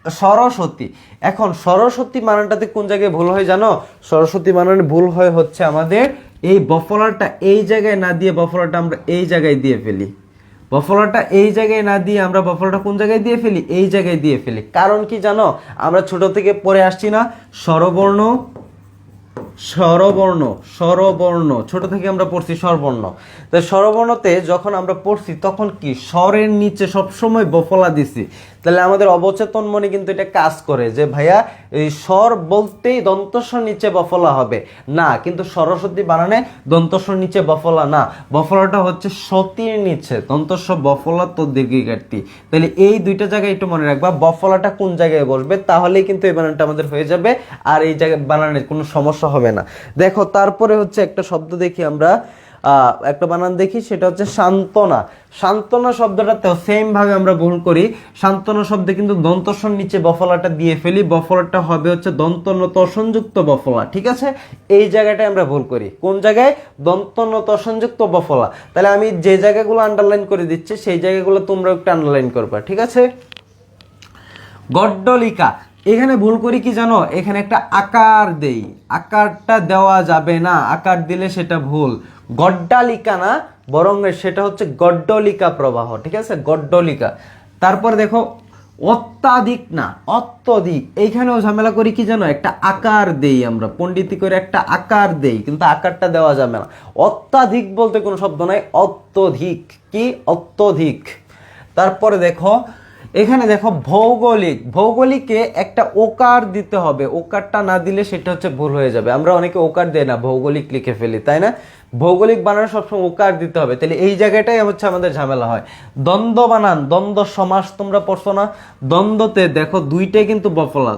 সরস্বতী, এখন সরস্বতী বানানটাতে কোন জায়গায় ভুল হয় জানো, সরস্বতী বানানে ভুল হয় হচ্ছে আমাদের এই বফলাটা এই জায়গায় না দিয়ে বফলাটা আমরা এই জায়গায় দিয়ে ফেলি, বফলাটা এই জায়গায় না দিয়ে আমরা বফলাটা কোন জায়গায় দিয়ে ফেলি, এই জায়গায় দিয়ে ফেলি। কারণ কি জানো, আমরা ছোট থেকে পড়ে আসছি না স্বরবর্ণ, স্বরবর্ণ, স্বরবর্ণ ছোট থেকে আমরা পড়ছি স্বরবর্ণ, তাই স্বরবর্ণতে যখন আমরা পড়ছি তখন কি স্বরের নিচে সবসময় বফলা দিছি, তাহলে আমাদের অবচেতন মনে কিন্তু এটা কাজ করে যে ভাইয়া এই স্বর বলতেই দন্তস্বর নিচে বফলা হবে না, কিন্তু সরস্বতী বানানে দন্তস্বর নিচে বফলা না, বফলাটা হচ্ছে সতীর নিচে, দন্তস্ব বফলা তো দীর্ঘিকার্তি। তাহলে এই দুইটা জায়গায় একটু মনে রাখবা বফলাটা কোন জায়গায় বসবে, তাহলেই কিন্তু এই বানানটা আমাদের হয়ে যাবে, আর এই জায়গায় বানানের কোনো সমস্যা হবে না। দেখো তারপরে হচ্ছে একটা শব্দ দেখি আমরা, একটা বানান দেখি, সেটা হচ্ছে সান্ত্বনা। সান্ত্বনা শব্দটাতেও সেম ভাবে আমরা ভুল করি। সান্ত্বনা শব্দে কিন্তু দন্তস্বর নিচে বফলাটা দিয়ে ফেলি, বফলাটা হবে হচ্ছে দন্ত ন ত সংযুক্ত বফলা, ঠিক আছে? এই জায়গাটায় আমরা ভুল করি। কোন জায়গায়? দন্ত ন ত সংযুক্ত বফলা। তাহলে আমি যে জায়গাগুলো আন্ডারলাইন করে দিচ্ছি সেই জায়গাগুলো তোমরা একটু আন্ডারলাইন করবা, ঠিক আছে? গড্ডলিকা, এখানে ভুল করি কি জানো? এখানে একটা আকার দেই, আকারটা দেওয়া যাবে না, আকার দিলে সেটা ভুল। গড্ডালিকা না, বরং সেটা হচ্ছে গড্ডলিকা প্রবাহ, ঠিক আছে? গড্ডলিকা। তারপর দেখো অত্যাধিক না, অত্যধিক। এইখানেও ঝামেলা করি কি জানো? একটা আকার দেই আমরা, পণ্ডিতি করে একটা আকার দেই, কিন্তু আকারটা দেওয়া যাবে না। অত্যাধিক বলতে কোনো শব্দ নাই, অত্যধিক। কি? অত্যধিক। তারপরে দেখো এখানে দেখো ভৌগোলিক, ভৌগোলিকে একটা ওকার দিতে হবে, ওকারটা না দিলে সেটা হচ্ছে ভুল হয়ে যাবে। আমরা অনেকে ওকার দেয় না, ভৌগোলিক লিখে ফেলি, তাই না? ভৌগোলিক বানানে সবসময় ওকার দিতে হবে, তাহলে এই জায়গাটাই হচ্ছে আমাদের ঝামেলা হয়। দ্বন্দ্ব বানান, দ্বন্দ্ব সমাস তোমরা পড়ছো না? দ্বন্দ্বতে দেখো দুইটাই কিন্তু বফলা,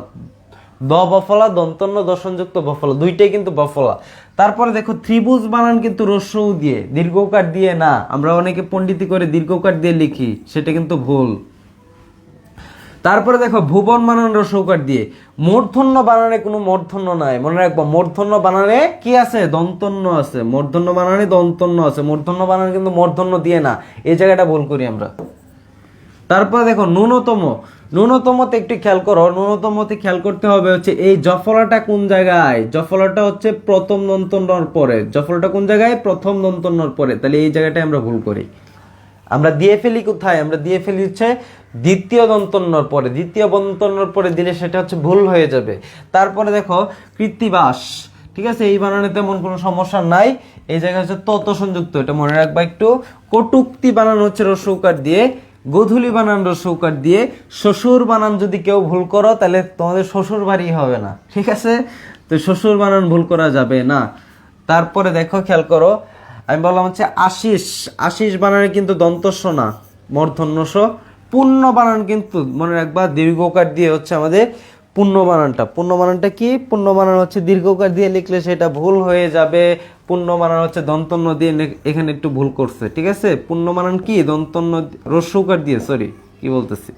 দ বফলা, দন্তন্য দশনযুক্ত বফলা, দুইটাই কিন্তু বফলা। তারপরে দেখো ত্রিভুজ বানান কিন্তু রস্যউ দিয়ে, দীর্ঘকার দিয়ে না। আমরা অনেকে পণ্ডিতি করে দীর্ঘকার দিয়ে লিখি, সেটা কিন্তু ভুল। তারপরে দেখো ভুবন বানান রসৌকার দিয়ে। মূর্ধন্য বানানে কোনো মূর্ধন্য নাই, মনে রাখবো। মূর্ধন্য বানানে কি আছে? দন্তন্য আছে। মূর্ধন্য বানানে দন্তন্য আছে, মূর্ধন্য বানানে কিন্তু মূর্ধন্য দিয়ে না। এই জায়গাটা ভুল করি আমরা। তারপরে দেখো ন্যূনতম, ন্যূনতমতে একটু খেয়াল করো। ন্যূনতমতে খেয়াল করতে হবে হচ্ছে এই জফলাটা কোন জায়গায়? জফলাটা হচ্ছে প্রথম দন্তন্যর পরে। জফলাটা কোন জায়গায়? প্রথম দন্তন্যর পরে। তাহলে এই জায়গাটায় আমরা ভুল করি। আমরা দিয়ে ফেলি কোথায়? আমরা দিয়ে ফেলি হচ্ছে দ্বিতীয় দন্তন্যর পরে। দ্বিতীয় দন্তন্যর পরে দিলে সেটা হচ্ছে ভুল হয়ে যাবে। তারপরে দেখো কৃত্তিবাস, ঠিক আছে? এই বানানে তেমন কোনো সমস্যা নাই। এই জায়গায় হচ্ছে তত সংযুক্ত, এটা মনে রাখবা একটু। কটুক্তি বানান হচ্ছে রস্যৌকার দিয়ে, গোধূলি বানান রস্যৌকার দিয়ে। শ্বশুর বানান যদি কেউ ভুল করো তাহলে তোমাদের শ্বশুর বাড়ি হবে না, ঠিক আছে? তো শ্বশুর বানান ভুল করা যাবে না। তারপরে দেখো খেয়াল করো, আমি বললাম হচ্ছে আশিস, আশিস বানানে কিন্তু দন্তস্ব না, মূর্ধন্যস। পূর্ণ বানান কিন্তু মনে রাখবা দীর্ঘকার দিয়ে হচ্ছে আমাদের পূর্ণ বানানটা। পূর্ণ বানানটা কি? পূর্ণ বানান হচ্ছে দীর্ঘকার দিয়ে লিখলে সেটা ভুল হয়ে যাবে। পূর্ণ বানান হচ্ছে দন্তন্য দিয়ে, এখানে একটু ভুল করছে, ঠিক আছে? পূর্ণ বানান কি? দন্তন্য রস্যৌকার দিয়ে, সরি কি বলতেছি,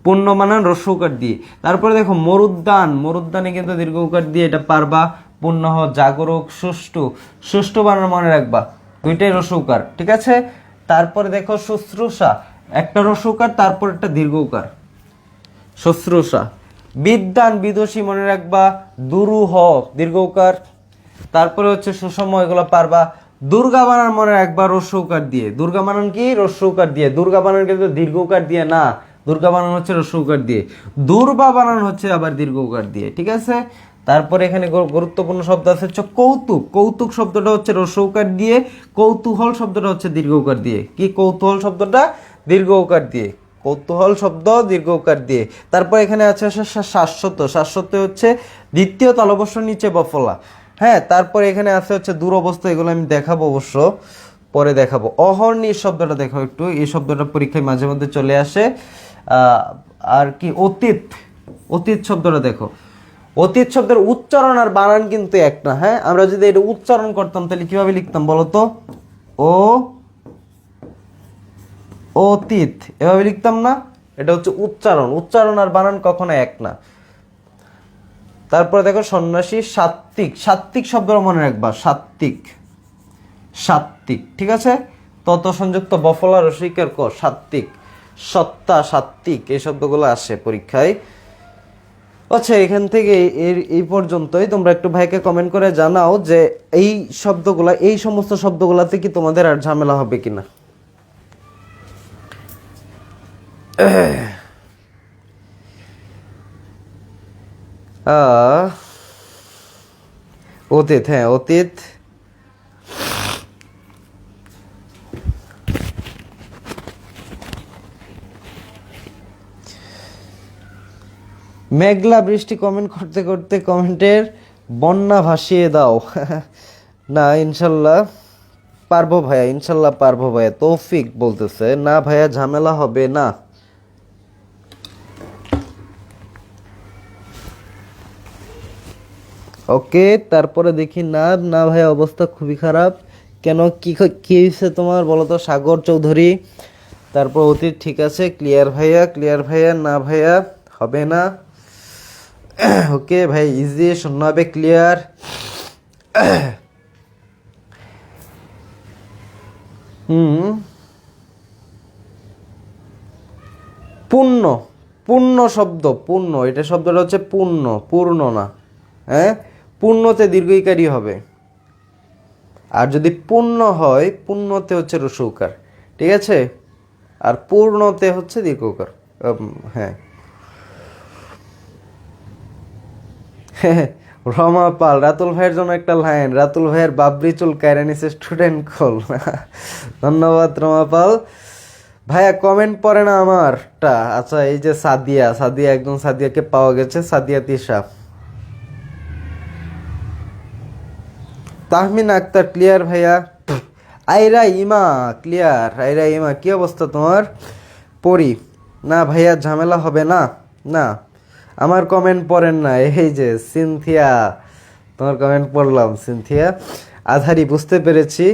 পূর্ণ বানান রস্যৌকার দিয়ে। তারপরে দেখো মরুদ্যান, মরুদ্যানে কিন্তু দীর্ঘকার দিয়ে, এটা পারবা। পূর্ণ জাগরক, সুষ্ঠু, সুষ্ঠু বানান মনে রাখবা, দুইটাই রস্যৌকার, ঠিক আছে? তারপরে দেখো শুশ্রূষা, একটা রস্যৌকার তারপর একটা দীর্ঘকার, শুশ্রূষা। বিদ্যান, বিদুষী মনে রাখবা, দুরূহ দীর্ঘকার। তারপরে হচ্ছে সুষম, এগুলো পারবা। দুর্গা বানান মনে রাখবা রস্যৌকার দিয়ে। দুর্গা বানান কি? রস্যৌকার দিয়ে। দুর্গা বানান কিন্তু দীর্ঘকার দিয়ে না, দুর্গা বানান হচ্ছে রস্যৌকার দিয়ে। দুর্বা বানান হচ্ছে আবার দীর্ঘকার দিয়ে, ঠিক আছে? তারপরে এখানে গুরুত্বপূর্ণ শব্দ আছে হচ্ছে কৌতুক। কৌতুক শব্দটা হচ্ছে রস্যৌকার দিয়ে, কৌতূহল শব্দটা হচ্ছে দীর্ঘকার দিয়ে। কি? কৌতূহল শব্দটা দীর্ঘকার দিয়ে, কৌতূহল শব্দ দীর্ঘকার দিয়ে। তারপর এখানে আছে শাশ্বত, শাশ্বত হচ্ছে দ্বিতীয় তালবস্যর নিচে বফলা, হ্যাঁ। তারপর এখানে আছে হচ্ছে দুরবস্থা, এগুলো আমি দেখাবো অবশ্য, পরে দেখাবো। অহর্নিশ শব্দটা দেখো একটু, এই শব্দটা পরীক্ষায় মাঝে মধ্যে চলে আসে। আর কি? অতীত, অতীত শব্দটা দেখো। অতীত শব্দের উচ্চারণ আর বানান কিন্তু এক না, হ্যাঁ। আমরা যদি এটা উচ্চারণ করতাম তাহলে কিভাবে লিখতাম বলো তো? ও অতীত, এভাবে লিখতাম না? এটা হচ্ছে উচ্চারণ, উচ্চারণ আর বানান কখনো এক না। তারপরে দেখো সন্ন্যাসী, সাত্ত্বিক, সাত্ত্বিক শব্দটা মনে রাখবা, সাত্ত্বিক, সাত্ত্বিক, ঠিক আছে? তত সংযুক্ত বফলা রসিকার ক, সাত্ত্বিক। সত্তা, সাত্ত্বিক, এই শব্দগুলো আসে পরীক্ষায়। আচ্ছা, এখান থেকে এই পর্যন্তই। তোমরা একটু ভাইকে কমেন্ট করে জানাও যে এই শব্দগুলা, এই সমস্ত শব্দগুলাতে কি তোমাদের আর ঝামেলা হবে কিনা। অতীত, হ্যাঁ অতীত। মেঘলা বৃষ্টি কমেন্ট করতে করতে কমেন্টের বন্যা ভাসিয়ে দাও। না ইনশাল্লাহ পারবো ভাইয়া, ইনশাল্লাহ পারবো ভাইয়া। তৌফিক বলতেছে না ভাইয়া ঝামেলা হবে না। ওকে, তারপরে দেখি না, না ভাইয়া অবস্থা খুবই খারাপ, কেন কি হয়েছে তোমার বলো তো? সাগর চৌধুরী, তারপর অতীত ঠিক আছে, ক্লিয়ার ভাইয়া, না ভাইয়া হবে না। ওকে ভাই, ইজি, শূন্য হবে, ক্লিয়ার। পূর্ণ, পূর্ণ শব্দ, পূর্ণ, এটা শব্দটা হচ্ছে পূর্ণ, পূর্ণ না। হ্যাঁ, পূর্ণতে দীর্ঘইকারী হবে। আর যদি পূর্ণ হয়, পূর্ণতে হচ্ছে রসৌকার, ঠিক আছে? আর পূর্ণতে হচ্ছে দীর্ঘকার। হ্যাঁ। রমা পাল, রাতুল ভাইয়ের জন্য একটা লাইন, রাতুল ভাইয়ের বাবরি চুল কায়রা নিচে স্টুডেন্ট কল। ধন্যবাদ রমা পাল ভাইয়া। কমেন্ট পড়ে না আমারটা। আচ্ছা, এই যে সাদিয়া, একদম সাদিয়াকে পাওয়া গেছে, সাদিয়া তিশা। তাহমিন আক্তার, ক্লিয়ার ভাইয়া। আইরা ইমা, ক্লিয়ার। আইরা ইমা, কি অবস্থা তোমার? পড়ি না ভাইয়া, ঝামেলা হবে না? না, আমার কমেন্ট পড়েন না। এই যে সিনথিয়া, তোমার কমেন্ট পড়লাম সিনথিয়া। আধারি, বুঝতে পেরেছি।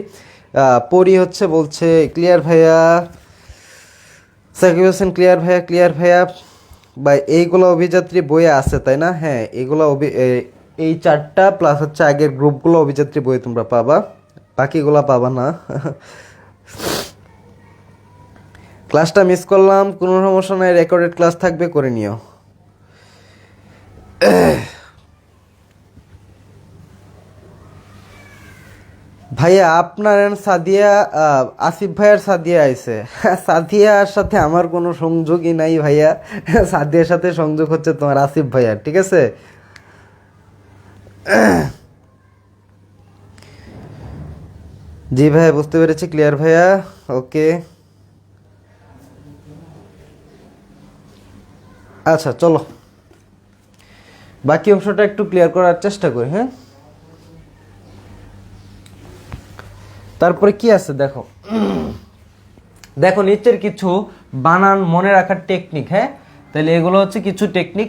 পড়ি হচ্ছে বলছে, ক্লিয়ার ভাইয়া। সাকিব হোসেন, ক্লিয়ার ভাইয়া। বা এইগুলো অভিযাত্রী বইয়ে আছে তাই না? হ্যাঁ, এগুলো এই 4টা প্লাস হচ্ছে আগের গ্রুপগুলো অভিযাত্রী বই তোমরা পাবা, বাকিগুলো পাবা না। ক্লাসটা মিস করলাম, কোনো সমস্যা নাই, রেকর্ডেড ক্লাস থাকবে, করে নিও। ভাইয়া আপনার সাদিয়া, আসিফ ভাইয়ার সাদিয়া আইছে। সাদিয়ার সাথে আমার কোনো সংযোগই নাই ভাইয়া। সাদিয়ার সাথে সংযোগ হচ্ছে তোমার আসিফ ভাইয়ার, ঠিক আছে? জি ভাইয়া, বুঝতে পেরেছি, ক্লিয়ার ভাইয়া। ওকে, আচ্ছা চলো বাকি অংশটা একটু ক্লিয়ার করার চেষ্টা করি। হ্যাঁ, তারপরে কি আছে দেখো। দেখো নিচের কিছু বানান মনে রাখার টেকনিক। হ্যাঁ, তাহলে এগুলো হচ্ছে কিছু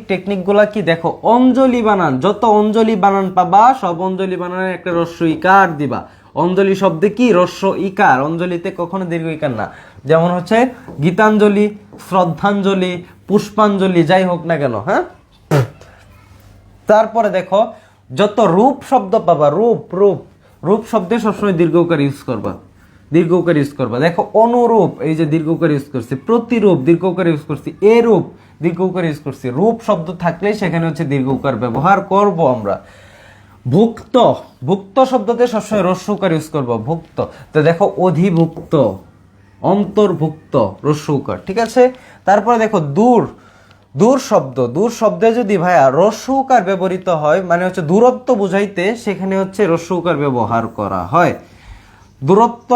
টেকনিকগুলো কি দেখো। অঞ্জলি বানান, যত অঞ্জলি বানান পাবা সব অঞ্জলি বানানের একটা হ্রস্ব ইকার দিবা। অঞ্জলি শব্দে কি হ্রস্ব ইকার, অঞ্জলিতে কখনো দীর্ঘ ইকার না। যেমন হচ্ছে গীতাঞ্জলি, শ্রদ্ধাঞ্জলি, পুষ্পাঞ্জলি, যাই হোক না কেন। হ্যাঁ, তারপরে দেখো যত রূপ শব্দ পাবা, রূপ শব্দে সবসময় দীর্ঘকার ইউজ করবা। দেখো অনুরূপ, এই যে দীর্ঘকার ইউজ করছি। প্রতিরূপ, দীর্ঘকার ইউজ করছি। এরূপ, দীর্ঘকার ইউজ করছি। রূপ শব্দ থাকলে সেখানে হচ্ছে দীর্ঘকার ব্যবহার করব আমরা। ভুক্ত শব্দতে সবসময় হ্রস্বকার ইউজ করবো, ভুক্ত। তো দেখো অধিভুক্ত, অন্তর্ভুক্ত, হ্রস্বকার, ঠিক আছে? তারপরে দেখো দূর শব্দে যদি ভাইয়া হ্রস্বকার ব্যবহৃত হয়, মানে হচ্ছে দূরত্ব বুঝাইতে, সেখানে হচ্ছে হ্রস্বকার ব্যবহার করা হয়। দূরত্ব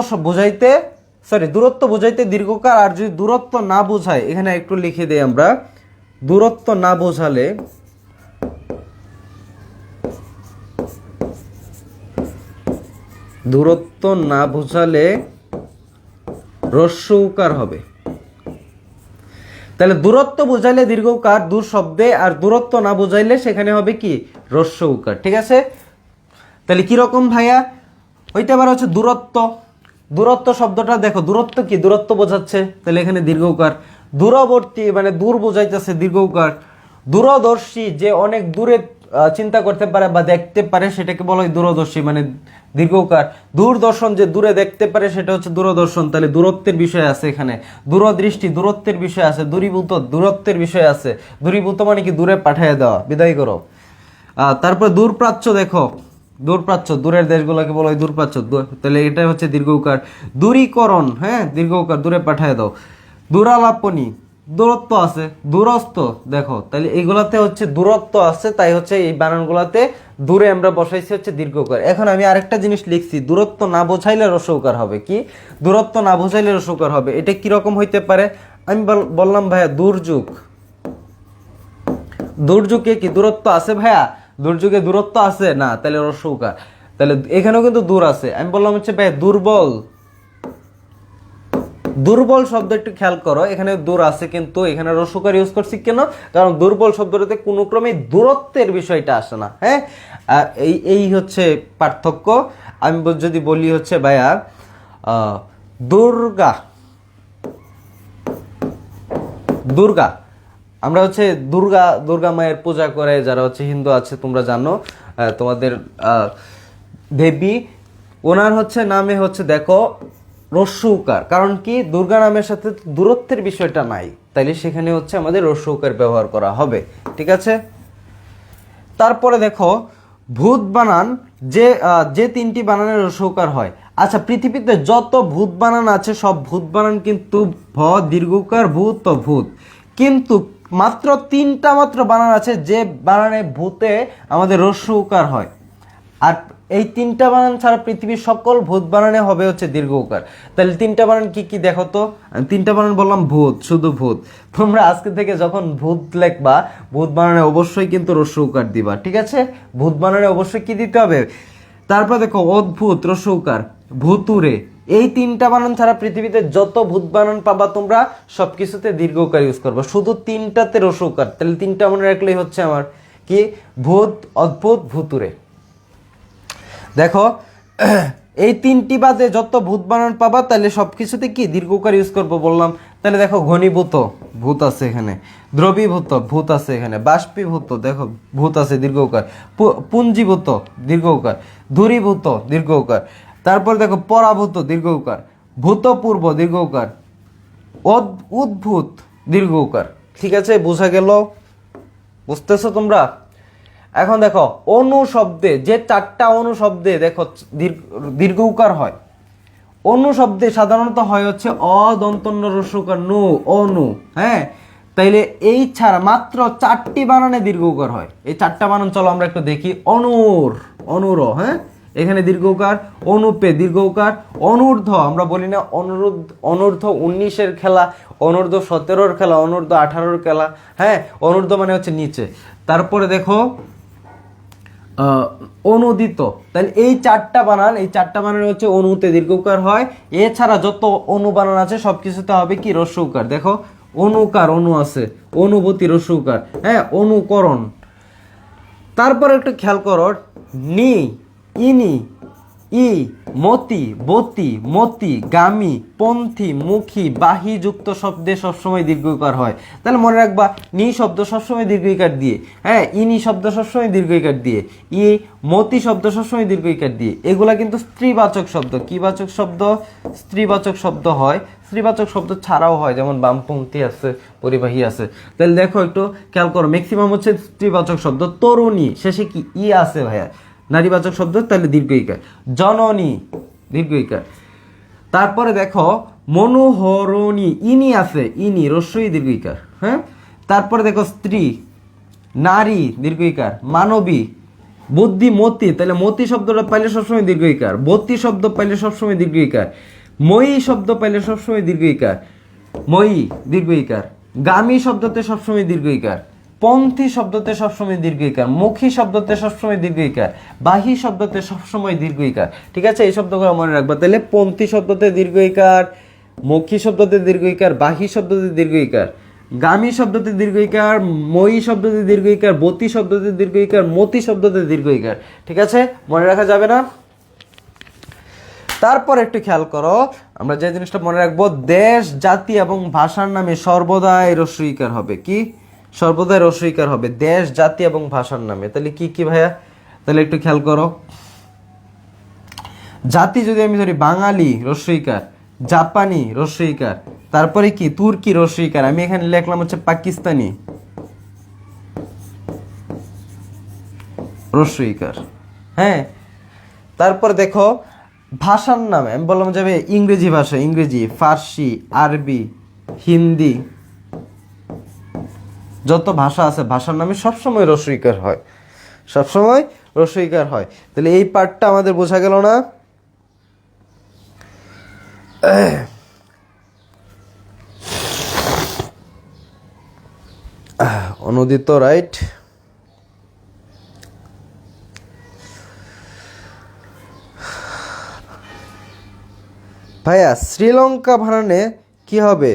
বুঝাইতে দীর্ঘকার। আর যদি দূরত্ব না বোঝায়, এখানে একটু লিখে দিই আমরা, দূরত্ব না বোঝালে হ্রস্ব উকার হবে। তাহলে দূরত্ব বোঝাইলে দীর্ঘকার দূর শব্দে, আর দূরত্ব না বোঝাইলে সেখানে হবে কি হ্রস্ব উকার, ঠিক আছে? তাহলে কিরকম ভাইয়া হইতে পারে হচ্ছে দূরত্ব শব্দটা দেখো, দূরত্ব কি, দূরত্ব বোঝাচ্ছে, তাহলে এখানে দীর্ঘকার। দূরবর্তী মানে দূর বোঝাইতেছে, দীর্ঘকার। দূরদর্শী, যে অনেক দূরে চিন্তা করতে পারে বা দেখতে পারে, সেটাকে বলা হয় দূরদর্শী, মানে দীর্ঘকার। দূরদর্শন, যে দূরে দেখতে পারে, সেটা হচ্ছে দূরদর্শন, তাহলে দূরত্বের বিষয় আছে এখানে। দূরদৃষ্টি, দূরত্বের বিষয় আছে। দূরীভূত, দূরত্বের বিষয় আছে। দূরীভূত মানে কি দূরে পাঠিয়ে দেওয়া, বিদায় করো। তারপর দূরপ্রাচ্য, দেখো দূরপ্রাচ্য, দূরের দেশগুলোকে বলা হয় দূরপ্রাচ্য, তাহলে এটা হচ্ছে দীর্ঘকার। দূরীকরণ, হ্যাঁ দীর্ঘকার, দূরে পাঠিয়ে দাও। দূরালাপনী, দূরত্ব আছে। দূরস্থ, দেখো তাহলে এইগুলাতে হচ্ছে দূরত্ব আছে, তাই হচ্ছে এই বানানগুলাতে দূরে আমরা বসাইছি হচ্ছে দীর্ঘকার। এখন আমি আরেকটা জিনিস লিখছি, দূরত্ব না বোঝাইলে হ্রস্বকার হবে। কি দূরত্ব না বোঝাইলে হ্রস্বকার হবে, এটা কিরকম হইতে পারে? আমি বললাম ভাইয়া দুর্যোগে কি দূরত্ব আছে ভাইয়া? দুর্যোগে দূরত্ব আছে না, তাহলে হ্রস্বকার। তাহলে এখানেও কিন্তু দূর আছে। আমি বললাম হচ্ছে ভাইয়া দুর্বল শব্দ, একটু খেয়াল করো, এখানে দূর আছে কিন্তু এখানে হ্রস্বকার ইউজ করছি কেন? কারণ দুর্বল শব্দটাতে কোনো ক্রমে দূরত্বের বিষয়টা আসে না। হ্যাঁ, এই হচ্ছে পার্থক্য। আমি যদি বলি হচ্ছে ভাইয়া দুর্গা, দুর্গা, আমরা হচ্ছে দুর্গা মায়ের পূজা করে যারা হচ্ছে হিন্দু আছে তোমরা জানো, তোমাদের দেবী, ওনার হচ্ছে নামে হচ্ছে দেখো রস্য উকার, কারণ কি দুর্গা নামের সাথে দূরত্বের বিষয়টা নাই, তাইলে সেখানে হচ্ছে আমাদের রস্য উকার ব্যবহার করা হবে, ঠিক আছে। তারপরে দেখো ভূত বানান, যে তিনটি বানানের রস্য উকার হয়। আচ্ছা, পৃথিবীতে যত ভূত বানান আছে সব ভূত বানান কিন্তু ভ দীর্ঘকার ভূত তো ভূত, কিন্তু মাত্র তিনটা মাত্র বানান আছে যে বানানে ভূতে আমাদের রস্য উকার হয়, আর এই তিনটা বানান ছাড়া পৃথিবীর সকল ভূত বানানে হবে হচ্ছে দীর্ঘ উকার। তাহলে তিনটা বানান কি কি দেখো তো। তিনটা বানান বললাম ভূত, শুধু ভূত। তোমরা আজকে থেকে যখন ভূত লিখবা ভূত বানানে অবশ্যই কিন্তু রস্য উকার দিবা, ঠিক আছে। ভূত বানানে অবশ্যই কি দিতে হবে। তারপর দেখো অদ্ভুত রস্য উকার, ভূতুরে, এই তিনটা বানান ছাড়া পৃথিবীতে যত ভূত বানান পাবা তোমরা সবকিছুতে দীর্ঘ উকার ইউজ করবা, শুধু তিনটাতে রস্য উকার। তাহলে তিনটা মনে রাখলেই হচ্ছে আমার কি ভূত, অদ্ভুত, ভূতুরে। দেখো এই তিনটি বাদে যত ভূত বানান পাবা তাহলে সবকিছুতে কি দীর্ঘকার ইউজ করবো বললাম। তাহলে দেখো ঘনীভূত ভূত আছে এখানে, দ্রবীভূত ভূত আছে এখানে, বাষ্পীভূত দেখো ভূত আছে দীর্ঘকার, পুঞ্জীভূত দীর্ঘকার, দূরীভূত দীর্ঘকার, তারপর দেখো পরাভূত দীর্ঘকার, ভূতপূর্ব দীর্ঘকার, উদ্ভূত দীর্ঘকার, ঠিক আছে। বোঝা গেল, বুঝতেছো তোমরা। এখন দেখো অনু শব্দে, যে চারটা অনু শব্দে দেখো দীর্ঘ উকার হয়, অনু শব্দে সাধারণত হয় হচ্ছে অদন্তন্য রস্য উকার নু, অনু, হ্যাঁ। তাইলে এই ছাড়া মাত্র চারটি বানানে দীর্ঘ উকার হয়। এই চারটা বানান চলো আমরা একটু দেখি। অনুর, হ্যাঁ, এখানে দীর্ঘ উকার, অনুপে দীর্ঘ উকার, অনূর্ধ্ব, আমরা বলি না অনূর্ধ্ব 19-এর খেলা, অনূর্ধ্ব 17-র খেলা, অনূর্ধ্ব 18-র খেলা, হ্যাঁ, অনূর্ধ্ব মানে হচ্ছে নিচে। তারপরে দেখো অনুদিত, তাহলে এই চারটা বানান হচ্ছে অনুতে দীর্ঘ উকার হয়। এছাড়া যত অনু বানান আছে সবকিছুতে হবে কি রস্য উকার। দেখো অনুকার, অনু আছে, অনুভূতি রস্য উকার, হ্যাঁ, অনুকরণ। তারপর একটু খেয়াল করো, নি, ইনি, ই, মতি, বতি, মতি, গামী, পন্থী, মুখী, বাহী যুক্ত শব্দে সবসময় দীর্ঘইকার হয়। তাহলে মনে রাখবা নি শব্দ সবসময় দীর্ঘইকার দিয়ে, হ্যাঁ, ইনি শব্দ সবসময় দীর্ঘইকার দিয়ে, ই, মতি শব্দ সবসময় দীর্ঘইকার দিয়ে। এগুলা কিন্তু স্ত্রীবাচক শব্দ। কি বাচক শব্দ? স্ত্রীবাচক শব্দ হয়। স্ত্রীবাচক শব্দ ছাড়াও হয়, যেমন বামপন্থী আছে, পরিবাহী আছে। তাহলে দেখো একটু খেয়াল করো, ম্যাক্সিমাম হচ্ছে স্ত্রীবাচক শব্দ। তরুণী, শেষে কি ই আছে ভাইয়া, নারীবাচক শব্দ, তাহলে দীর্ঘইকার। জননী দীর্ঘইকার। তারপরে দেখো মনোহরণী, ইনি আছে, ইনি রস্যই দীর্ঘইকার, হ্যাঁ। তারপরে দেখো স্ত্রী, নারী দীর্ঘইকার, মানবী, বুদ্ধিমতী, তাহলে মতি শব্দটা পাইলে সবসময় দীর্ঘইকার। বতী শব্দ পাইলে সবসময় দীর্ঘইকার। মই শব্দ পাইলে সবসময় দীর্ঘইকার, মই দীর্ঘইকার। গামী শব্দতে সবসময় দীর্ঘইকার। পন্থী শব্দতে সবসময় দীর্ঘইকার। মুখী শব্দতে সবসময় দীর্ঘইকার। বাহী শব্দতে সবসময় দীর্ঘইকার, ঠিক আছে। এই শব্দগুলো মনে রাখবা। তাহলে পন্থী শব্দতে দীর্ঘইকার, মুখী শব্দতে দীর্ঘইকার, বাহী শব্দতে দীর্ঘইকার, গামী শব্দতে দীর্ঘইকার, মই শব্দতে দীর্ঘইকার, বতী শব্দতে দীর্ঘইকার, মতি শব্দতে দীর্ঘইকার, ঠিক আছে। মনে রাখা যাবে না। তারপর একটু খেয়াল করো, আমরা যে জিনিসটা মনে রাখবো, দেশ, জাতি এবং ভাষার নামে সর্বদাই রস্যইকার হবে। কি? সর্বদাই রস্যইকার হবে দেশ, জাতি এবং ভাষার নামে। তাহলে কি কি ভাইয়া? তাহলে একটু খেয়াল করো, জাতি যদি আমি ধরি বাঙালি রস্যইকার, জাপানি রস্যইকার, তারপরে কি তুর্কি রস্যইকার, আমি এখানে লিখলাম হচ্ছে পাকিস্তানি রস্যইকার, হ্যাঁ। তারপর দেখো ভাষার নামে আমি বললাম যাবে ইংরেজি ভাষা, ইংরেজি, ফার্সি, আরবি, হিন্দি, যত ভাষা আছে ভাষার নামে সবসময় রস্যইকার হয়, সবসময় রস্যইকার হয়। তাহলে এই পার্টটা আমাদের বোঝা গেল না? অনুদিত, রাইট। ভাইয়া শ্রীলঙ্কা বানানে কি হবে?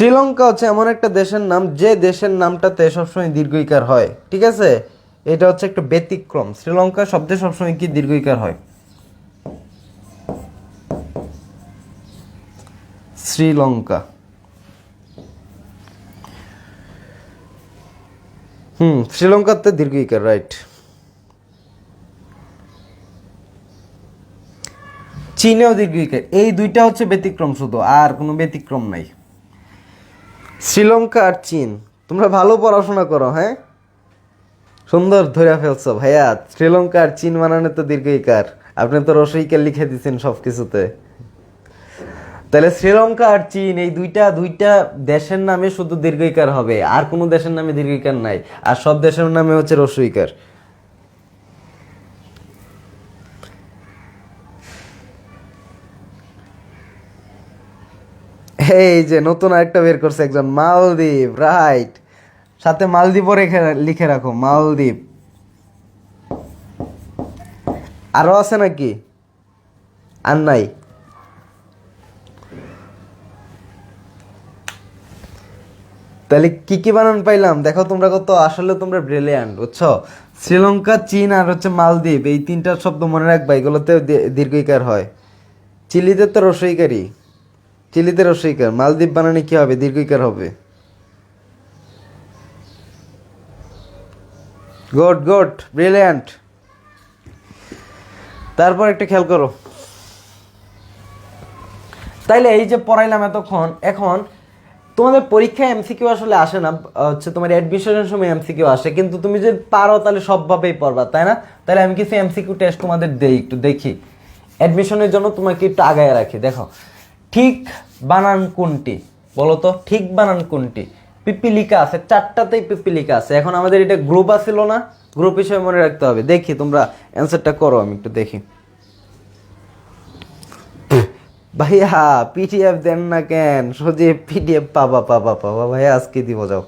শ্রীলঙ্কা হচ্ছে এমন একটা দেশের নাম যে দেশের নামটাতে সবসময় দীর্ঘইকার হয়, ঠিক আছে? এটা হচ্ছে একটা ব্যতিক্রম। শ্রীলঙ্কা শব্দে সবসময় কি দীর্ঘইকার হয়? শ্রীলঙ্কা। শ্রীলঙ্কাতে দীর্ঘইকার, রাইট। চীনেও দীর্ঘইকার। এই দুইটা হচ্ছে ব্যতিক্রম, শুধু আর কোনো ব্যতিক্রম নাই। শ্রীলঙ্কা আর চীন। তোমরা ভালো পড়াশোনা করো, হ্যাঁ, সুন্দর ধরে ফেলছো ভাইয়া। শ্রীলঙ্কা আর চীন বানানো তো দীর্ঘইকার, আপনি তো রসইকার লিখে দিচ্ছেন সব কিছুতে। তাহলে শ্রীলঙ্কা আর চীন এই দুইটা দেশের নামে শুধু দীর্ঘইকার হবে, আর কোনো দেশের নামে দীর্ঘইকার নাই, আর সব দেশের নামে হচ্ছে রস্বইকার। এই যে নতুন আরেকটা বের করছে একজন, মালদ্বীপ, রাইট। সাথে মালদ্বীপও লিখে রাখো, মালদ্বীপ। আরো আছে নাকি? আর নাই? তাহলে কি কি বানান পাইলাম দেখো তোমরা, কত আসলে তোমরা ব্রিলিয়ান্ট, বুঝছো? শ্রীলঙ্কা, চীন আর হচ্ছে মালদ্বীপ, এই তিনটা শব্দ মনে রাখবা, এগুলোতে দীর্ঘইকার হয়। চিলিতে তো রসইকারই, চিলিতে রসইকার। মালদ্বীপ বানানে কি হবে? দীর্ঘইকার হবে। Good good, brilliant. তারপর একটা খেয়াল করো, তাইলে এই যে পড়াইলাম এতক্ষণ, এখন তোমাদের পরীক্ষায় এমসিকিউ আসলে আসে না, হচ্ছে তোমার অ্যাডমিশনের সময় এমসিকিউ আসে, কিন্তু তুমি যদি পারো তাহলে সবভাবেই পড়বা, তাই না? তাহলে আমি কিছু এমসিকিউ টেস্ট তোমাদের দেই, একটু দেখি অ্যাডমিশনের জন্য তোমাকে একটু আগায় রাখি। দেখো, ঠিক বানান কোনটি বলো তো? ঠিক বানান কোনটি? পিপিলিকা আছে, চারটাতেই পিপিলিকা আছে। এখন আমাদের এটা গ্রুপ আছিল না, গ্রুপ হিসেবে মনে রাখতে হবে। দেখি তোমরা অ্যান্সারটা করো, আমি একটু দেখি। ভাইয়া পিডিএফ দেন না কেন? সজীব পিডিএফ পাবা পাবা পাবা ভাইয়া, আজকে দিব, যাও।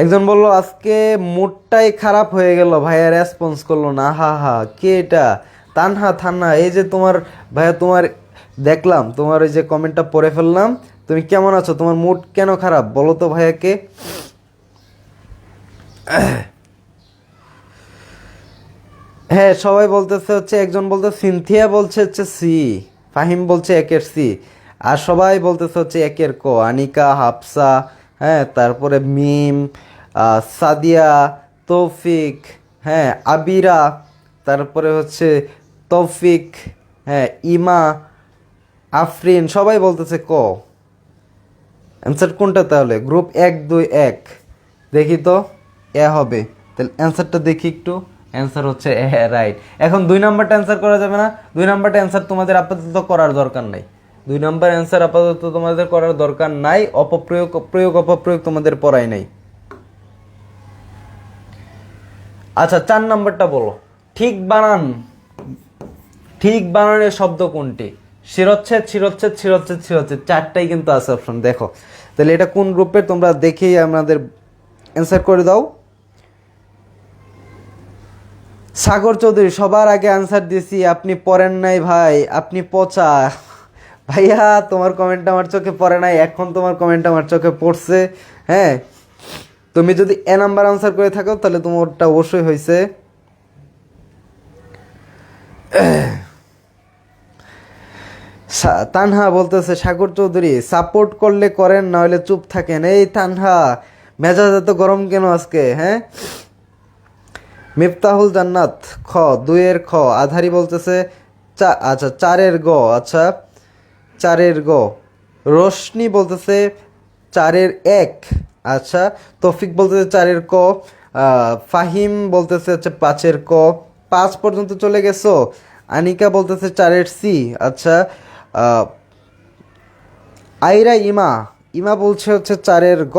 একজন বললো আজকে মুডটাই খারাপ হয়ে গেল ভাইয়া, রেসপন্স করলো না। হা হা, কে এটা? তানহা, থান্না। এই যে তোমার ভাইয়া, তোমার দেখলাম তোমার ওই যে কমেন্টটা পড়ে ফেললাম। তুমি কেমন আছো? তোমার মুড কেন খারাপ বলো তো ভাইয়াকে। হ্যাঁ, সবাই বলতেছে হচ্ছে, একজন বলতে সিনথিয়া বলছে হচ্ছে সি, ফাহিম বলছে একের সি, আর সবাই বলতেছে হচ্ছে একের ক। আনিকা, হাফসা, হ্যাঁ, তারপরে মিম, সাদিয়া, তৌফিক, হ্যাঁ, আবিরা, তারপরে হচ্ছে তৌফিক, হ্যাঁ, ইমা, আফরিন, সবাই বলতেছে ক। অ্যান্সার কোনটা তাহলে? গ্রুপ 1, 2, 1 দেখি তো, এ হবে। তাহলে অ্যান্সারটা দেখি একটু। অ্যান্সার হচ্ছে এ, রাইট। এখন 2 নাম্বারটা অ্যান্সার করা যাবে না? 2 নাম্বারটা অ্যান্সার তোমাদের আপাতত করার দরকার নাই। 2 নাম্বার অ্যান্সার আপাতত তোমাদের করার দরকার নাই। প্রয়োগ অপপ্রয়োগ তোমাদের পড়াই নাই। আচ্ছা, 4 নাম্বারটা বলো। ঠিক বানান, ঠিক বানানের শব্দ কোনটি? শিরচ্ছেদ, শিরচ্ছেদ, শিরচ্ছেদ, শিরচ্ছেদ, চারটাই কিন্তু আছে অপশন। দেখো তাহলে এটা কোন গ্রুপের, তোমরা দেখেই আমাদের অ্যান্সার করে দাও। সাগর চৌধুরী সবার আগে অ্যান্সার দিয়েছি, আপনি পড়েন নাই ভাই, আপনি পচা। ভাইয়া তোমার কমেন্টটা আমার চোখে পড়ে নাই, এখন তোমার কমেন্টটা আমার চোখে পড়ছে। হ্যাঁ, তুমি যদি এ নাম্বার আনসার করে থাকো তাহলে তোমারটা অবশ্যই হয়েছে। তানহা বলতেছে সাগর চৌধুরী সাপোর্ট করলে করেন, না হলে চুপ থাকেন। এই তানহা, মেজাজ এত গরম কেন আজকে? হ্যাঁ, মিফতাহুল জান্নাত খ, 2-এর খ। আধারি বলতেছে আচ্ছা 4-এর গ, আচ্ছা 4-এর গ। রোশনি বলতেছে 4-এর 1, আচ্ছা। তৌফিক বলতেছে 4-এর ক। ফাহিম বলতেছে হচ্ছে 5-এর ক। 5 পর্যন্ত চলে গেছো। আনিকা বলতেছে 4-এর সি, আচ্ছা। আইরা ইমা, ইমা বলছে হচ্ছে 4-এর গ।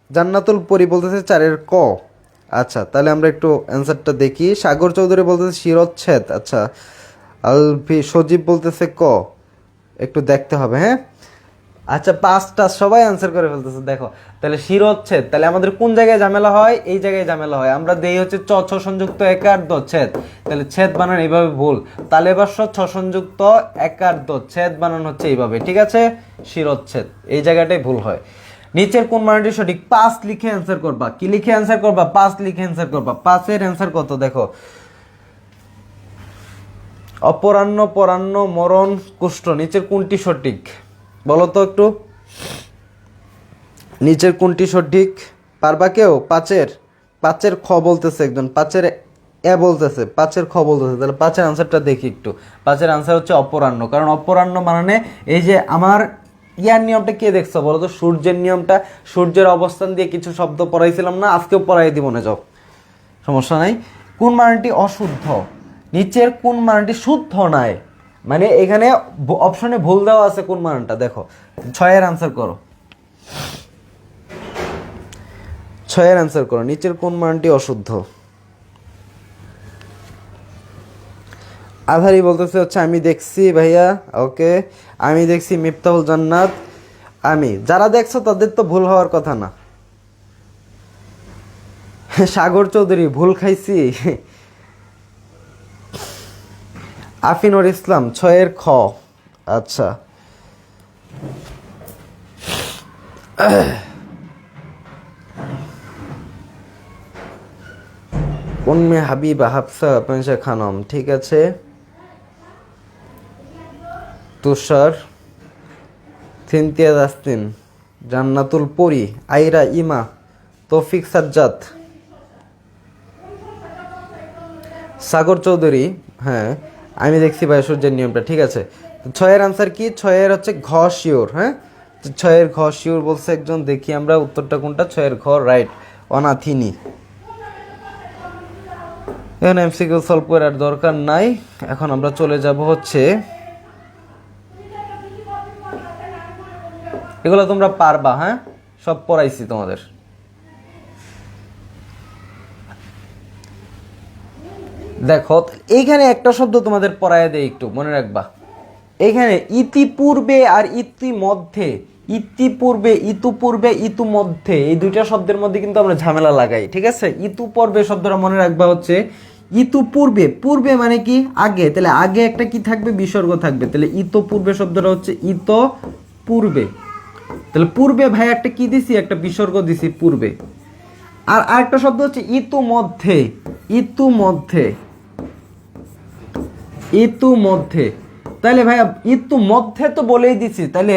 জান্নাতুল পরি বলতেছে 4-এর ক। আচ্ছা, তাহলে আমরা একটু অ্যান্সারটা দেখি। সাগর চৌধুরী বলতেছে শিরচ্ছেদ, আচ্ছা। আলফি সজীব বলতেছে ক, একটু দেখতে হবে। হ্যাঁ, আচ্ছা, পাঁচটা সবাই আনসার করে ফেলতেছে। দেখো তাহলে শিরোচ্ছেদ, তাহলে আমাদের কোন জায়গায় ঝামেলা হয়? এই জায়গায় ঝামেলা হয়। আমরা দেই হচ্ছে চ ছ সংযুক্ত একার দ ছেদ, তাহলে ছেদ বানান এইভাবে ভুল। তাহলে এবার ছ সংযুক্ত একার দ ছেদ বানান হচ্ছে এইভাবে, ঠিক আছে? শিরোচ্ছেদ এই জায়গাটাই ভুল হয়। নিচের কোন মানটি সঠিক? 5 লিখে অ্যান্সার করবা। কি লিখে অ্যান্সার করবা? 5 লিখে অ্যান্সার করবা। 5 এর অ্যান্সার কত? দেখো, অপরাহ্ন, পরাহ্ন, মরণ, কুষ্ঠ, নিচের কোনটি সঠিক বলো তো একটু? নিচের কোনটি সঠিক পারবা কেউ? 5-এর খ বলতেছে একজন, 5-এর এ বলতেছে, 5-এর খ বলতেছে। তাহলে 5-এর আনসারটা দেখি একটু। 5-এর আনসার হচ্ছে অপরাহ্ন, কারণ অপরাহ্ন মানে এই যে আমার ইয়ার নিয়মটা কে দেখছো বলো তো? সূর্যের নিয়মটা, সূর্যের অবস্থান দিয়ে কিছু শব্দ পড়াইছিলাম না? আজকেও পড়াই দিব না, যাও, সমস্যা নাই। কোন মানটি অশুদ্ধ? নিচের কোন মানটি শুদ্ধ নয়? মানে এখানে অপশনে ভুল দেওয়া আছে কোন মানটা, দেখো। 6-এর আনসার করো, 6-এর আনসার করো। নিচের কোন মানটি অশুদ্ধ? আধারি বলতেছে হচ্ছে আমি দেখছি ভাইয়া, ওকে, আমি দেখছি মিফতাহুল জান্নাত। আমি, যারা দেখছো তাদের তো ভুল হওয়ার কথা না। সাগর চৌধুরী, ভুল খাইছি। আফিনুর ইসলাম, 6-এর খ। আচ্ছা, উম্মে হাবিবা, হাফসা, পেনশা খানম, ঠিক আছে। তুষার, সিনথিয়া জাস্তিন, জান্নাতুল পরি, আইরা ইমা, তৌফিক সাজ্জাদ, সাগর চৌধুরী। হ্যাঁ, আমি দেখছি ভাই সূর্যের নিয়মটা, ঠিক আছে। 6-এর আনসার কি? 6-এর হচ্ছে ঘ শিওর। হ্যাঁ, 6-এর ঘ শিওর বলছে একজন, দেখি আমরা উত্তরটা কোনটা। 6-এর ঘ রাইট, অনাথিনী। এখন এমসিকিউ সলভ করার দরকার নাই। এখন আমরা চলে যাব হচ্ছে, এগুলো তোমরা পারবা, হ্যাঁ, সব পড়াইছি তোমাদের। দেখো এইখানে একটা শব্দ তোমাদের পড়ায় দেয়, একটু মনে রাখবা। এইখানে ইতিপূর্বে আর ইতিমধ্যে, ইতিপূর্বে, ইতুপূর্বে, ইতুমধ্যে, এই দুইটা শব্দের মধ্যে কিন্তু আমরা ঝামেলা লাগাই, ঠিক আছে? ইতুপূর্বে শব্দটা মনে রাখবা হচ্ছে ইতুপূর্বে। পূর্বে মানে কি? আগে। তাহলে আগে একটা কি থাকবে? বিসর্গ থাকবে। তাহলে ইতপূর্বে শব্দটা হচ্ছে ইত পূর্বে। তাহলে পূর্বে ভাই একটা কি দিছি? একটা বিসর্গ দিছি, পূর্বে। আর আরেকটা শব্দ হচ্ছে ইতুমধ্যে, ইতুমধ্যে, ইতুমধ্যে। তাহলে ভাইয়া ইতুমধ্যে তো বলেই দিছি, তাহলে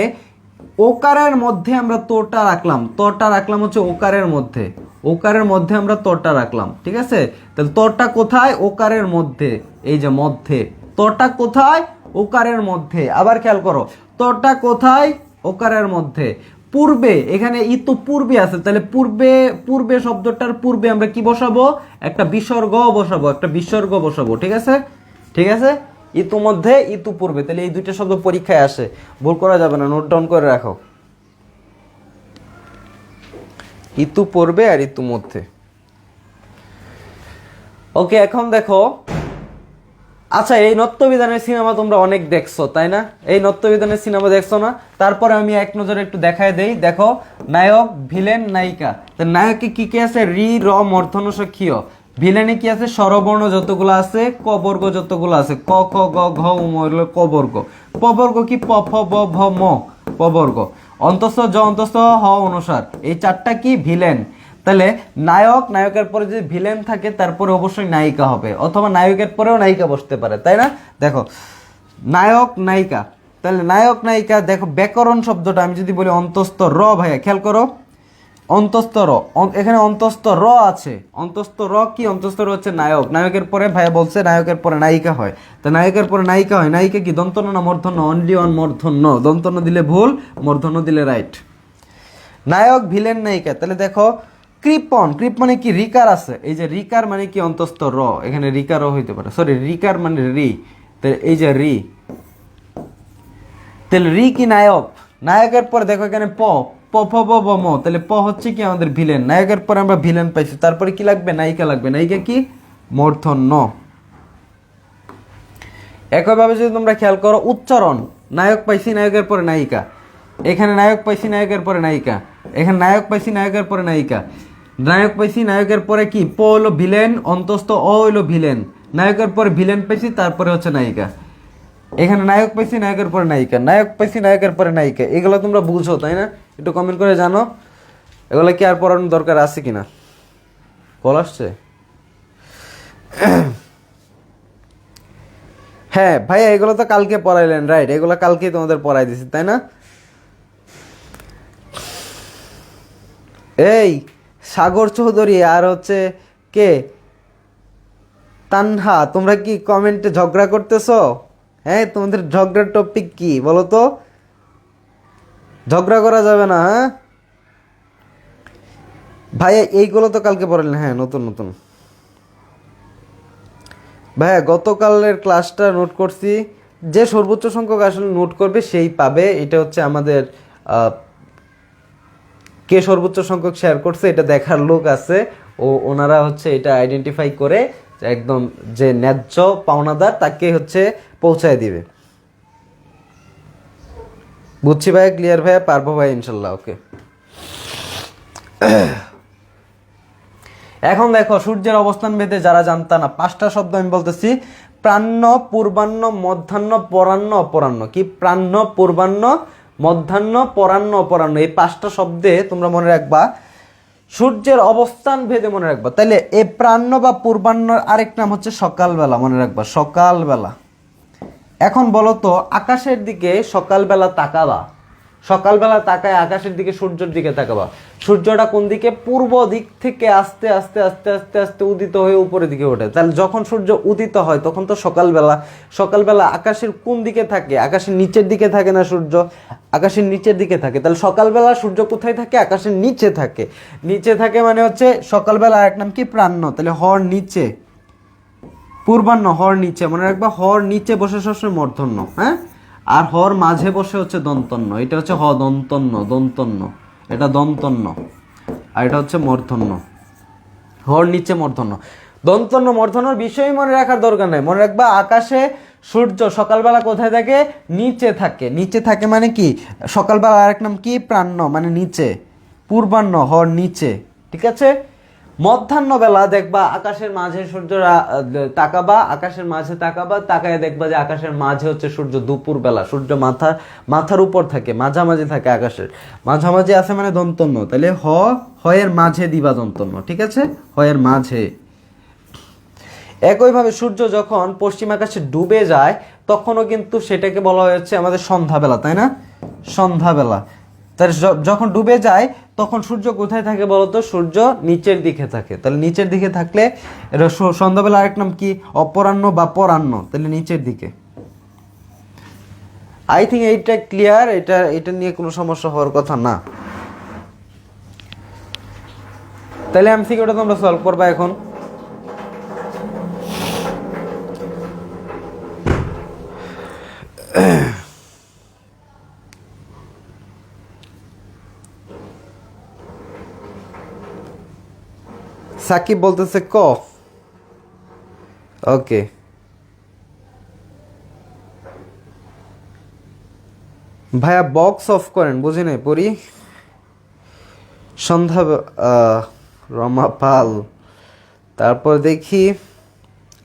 ওকারের মধ্যে আমরা তোটা রাখলাম, তোটা রাখলাম হচ্ছে ওকারের মধ্যে, ওকারের মধ্যে আমরা তোটা রাখলাম, ঠিক আছে? তাহলে তোটা কোথায়? ওকারের মধ্যে, এই যে মধ্যে। তোটা কোথায়? ওকারের মধ্যে। আবার খেয়াল করো, তোটা কোথায়? ওকারের মধ্যে। পূর্বে, এখানে ইতু পূর্বে আছে, তাহলে পূর্বে, পূর্বে শব্দটার পূর্বে আমরা কি বসাবো? একটা বিসর্গ বসাবো, একটা বিসর্গ বসাবো, ঠিক আছে? ঠিক আছে, ইতুমধ্যে, ইতুপূর্বে। তাহলে এই দুইটা শব্দ পরীক্ষায় আসে, ভুল করা যাবে না, নোট ডাউন করে রাখো। ইতুপূর্বে আর ইতুমধ্যে। ওকে, এখন দেখো, আচ্ছা, এই নত্যবিধানের সিনেমা তোমরা অনেক দেখছো, তাই না? এই নত্যবিধানের সিনেমা দেখছো না? তারপরে আমি এক নজরে একটু দেখায় দেই। দেখো, নায়ক, ভিলেন, নায়িকা। তো নায়কে কি কি আছে? রি, র, মূর্ধন্য ষ, ক্ষীয়। ভিলেনে কি আছে? স্বরবর্ণ যতগুলো আছে, ক বর্গ যতগুলো আছে, ক, খ, গ, ঘ, উ, ম, ক বর্গ। প বর্গ কি? প, ফ, ব, ভ, ম, প বর্গ। অন্তঃস্থ, জ, অন্তঃস্থ, হ অনুসার, এই চারটা কি? ভিলেন। তাহলে নায়ক, নায়কের পরে যদি ভিলেন থাকে তারপরে অবশ্যই নায়িকা হবে, অথবা নায়কের পরেও নায়িকা বসতে পারে, তাই না? দেখো, নায়ক, নায়িকা। তাহলে নায়ক, নায়িকা। দেখো ব্যাকরণ শব্দটা আমি যদি বলি অন্তস্থ র, ভাইয়া খেয়াল করো, অন্তস্থ র, এখানে অন্তস্থ র আছে। অন্তস্থ র কি? অন্তস্থ র হচ্ছে নায়ক। নায়কের পরে ভাইয়া বলছে নায়কের পরে নায়িকা হয়, তো নায়কের পরে নায়িকা হয়। নায়িকা কি? দন্তন্য না মূর্ধন্য? অনলি অন মূর্ধন্য। দন্তন্য দিলে ভুল, মূর্ধন্য দিলে রাইট। নায়ক, ভিলেন, নায়িকা। তাহলে দেখো, কৃপণ, কৃপ মানে কি? রিকার আছে, এই যে রিকার মানে কি? অন্তস্থ র, এখানে রিকারও হইতে পারে, সরি, রিকার মানে রি, এই যে রি। তাহলে রি কি? নায়ক। নায়কের পরে দেখো এখানে প, প, ফ, ব, ভ, ম, তাহলে প হচ্ছে কি? আমাদের ভিলেন। নায়কের পরে আমরা ভিলেন পাইছি, তারপরে কি লাগবে? নায়িকা লাগবে। নায়িকা কি? মূর্ধন্য। একইভাবে যদি তোমরা খেয়াল করো উচ্চারণ, নায়ক পাইছি, নায়কের পরে নায়িকা। এখানে নায়ক পাইছি, নায়কের পরে নায়িকা। এখানে নায়ক পাইছি, নায়কের পরে নায়িকা। নায়ক পাইছি, নায়কের পরে কি প হলো ভিলেন, অন্তস্থ অ হইলো ভিলেন। নায়কের পরে ভিলেন পাইছি, তারপরে হচ্ছে নায়িকা। এখানে নায়ক পাইছি, নায়কের পরে নায়িকা। নায়ক পাইছি, নায়কের পরে নায়িকা। এগুলো তোমরা বুঝো তাই না? একটু কমেন্ট করে জানো এগুলো কি আর পড়ানোর দরকার আছে কিনা। কল আসছে? হ্যাঁ ভাইয়া, এগুলো তো কালকে পড়াইলেন, রাইট? এগুলো কালকেই তোমাদের পড়াই দিছি তাই না? এই সাগর চৌধুরী আর হচ্ছে কে তানহা, তোমরা কি কমেন্টে ঝগড়া করতেছো? হ্যাঁ, তোমাদের ঝগড়ার টপিক কি বলো তো? ঝগড়া করা যাবে না। হ্যাঁ ভাইয়া, এইগুলো তো কালকে পড়ালেন। হ্যাঁ, নতুন নতুন। ভাইয়া গতকালের ক্লাসটা নোট করছি, যে সর্বোচ্চ সংখ্যক আসলে নোট করবে সেই পাবে। এটা হচ্ছে আমাদের কে সর্বোচ্চ সংখ্যক শেয়ার করছে এটা দেখার লোক আছে, ওনারা হচ্ছে এটা আইডেন্টিফাই করে একদম যে ন্যায্য পাওনাদার তাকে হচ্ছে পৌঁছায় দিবে। বুঝছি ভাইয়া, ক্লিয়ার ভাইয়া, পারবো ভাই ইনশাল্লাহ। ওকে, এখন দেখো সূর্যের অবস্থান ভেদে যারা জানতা না, 5টা শব্দ আমি বলতেছি। প্রাণ্য, পূর্বাহ্ন, মধ্যাহ্ন, পরাহ্ন, অপরাহ্ন। কি? প্রাণ্য, পূর্বাহ্ন, মধ্যাহ্ন, পরাহ্ন, অপরাহ্ন। এই 5টা শব্দে তোমরা মনে রাখবা সূর্যের অবস্থান ভেদে মনে রাখবা। তাহলে এই প্রাণ্য বা পূর্বাহ্নর আরেক নাম হচ্ছে সকালবেলা, মনে রাখবা সকালবেলা। এখন বলো তো, আকাশের দিকে সকালবেলা তাকাবা, সকালবেলা তাকায় আকাশের দিকে, সূর্যের দিকে তাকাবা। সূর্যটা কোন দিকে? পূর্ব দিক থেকে আস্তে আস্তে আস্তে আস্তে আস্তে উদিত হয়ে উপরের দিকে ওঠে। তাহলে যখন সূর্য উদিত হয় তখন তো সকালবেলা। সকালবেলা আকাশের কোন দিকে থাকে? আকাশের নিচের দিকে থাকে না সূর্য? আকাশের নিচের দিকে থাকে। তাহলে সকালবেলা সূর্য কোথায় থাকে? আকাশের নিচে থাকে। নিচে থাকে মানে হচ্ছে সকালবেলা এক নাম কি? প্রাণ্য। তাহলে হর নিচে, পূর্বাহ্ন হর নিচে, মনে রাখবা হর নিচে বসে সবসময় মূর্ধন্য। হ্যাঁ, আর হর মাঝে বসে হচ্ছে দন্তন্য। এটা হচ্ছে হ দন্তন্য, দন্তন্য, এটা দন্তন্য, আর এটা হচ্ছে মূর্ধন্য। হর নিচে মূর্ধন্য, দন্তন্য মূর্ধন্যর বিষয় মনে রাখার দরকার নেই। মনে রাখবা আকাশে সূর্য সকালবেলা কোথায় থাকে? নিচে থাকে। নিচে থাকে মানে কি? সকালবেলা আরেক নাম কি? প্রাণ্য, মানে নিচে। পূর্বাহ্ন হর নিচে, ঠিক আছে? মধ্যাহ্ন বেলা দেখবা আকাশের মাঝে সূর্য তাকাবা, আকাশের মাঝে তাকাবা, তাকায় দেখবা যে আকাশের মাঝে হচ্ছে সূর্য দুপুর বেলা। সূর্য মাথার উপর থাকে, মাঝামাঝি থাকে, আকাশের মাঝামাঝি আছে মানে দন্তন্য। তাহলে হয়ের মাঝে দিবা দন্তন্য, ঠিক আছে? হয়ের মাঝে। একইভাবে সূর্য যখন পশ্চিম আকাশে ডুবে যায় তখনও কিন্তু সেটাকে বলা হয়েছে আমাদের সন্ধ্যাবেলা, তাই না? সন্ধ্যাবেলা। তাহলে যখন ডুবে যায় তখন সূর্য কোথায় থাকে বলতো? সূর্য নিচের দিকে থাকে। তাহলে নিচের দিকে থাকলে এটা সন্ধ্যাবেলা আরেক নাম কি? অপরাহ্ন বা পরাহ্ন। তাহলে নিচের দিকে। আই থিঙ্ক এইটা ক্লিয়ার। এটা নিয়ে কোনো সমস্যা হওয়ার কথা না। তাহলে এমসিকিউটা তোমরা সলভ করবা এখন। সাকিব বলতেছে ক। ওকে, ভাইয়া বক্স অফ করেন, বুঝি নাই পড়ি। সন্ধ্যা, রমা পাল, তারপর দেখি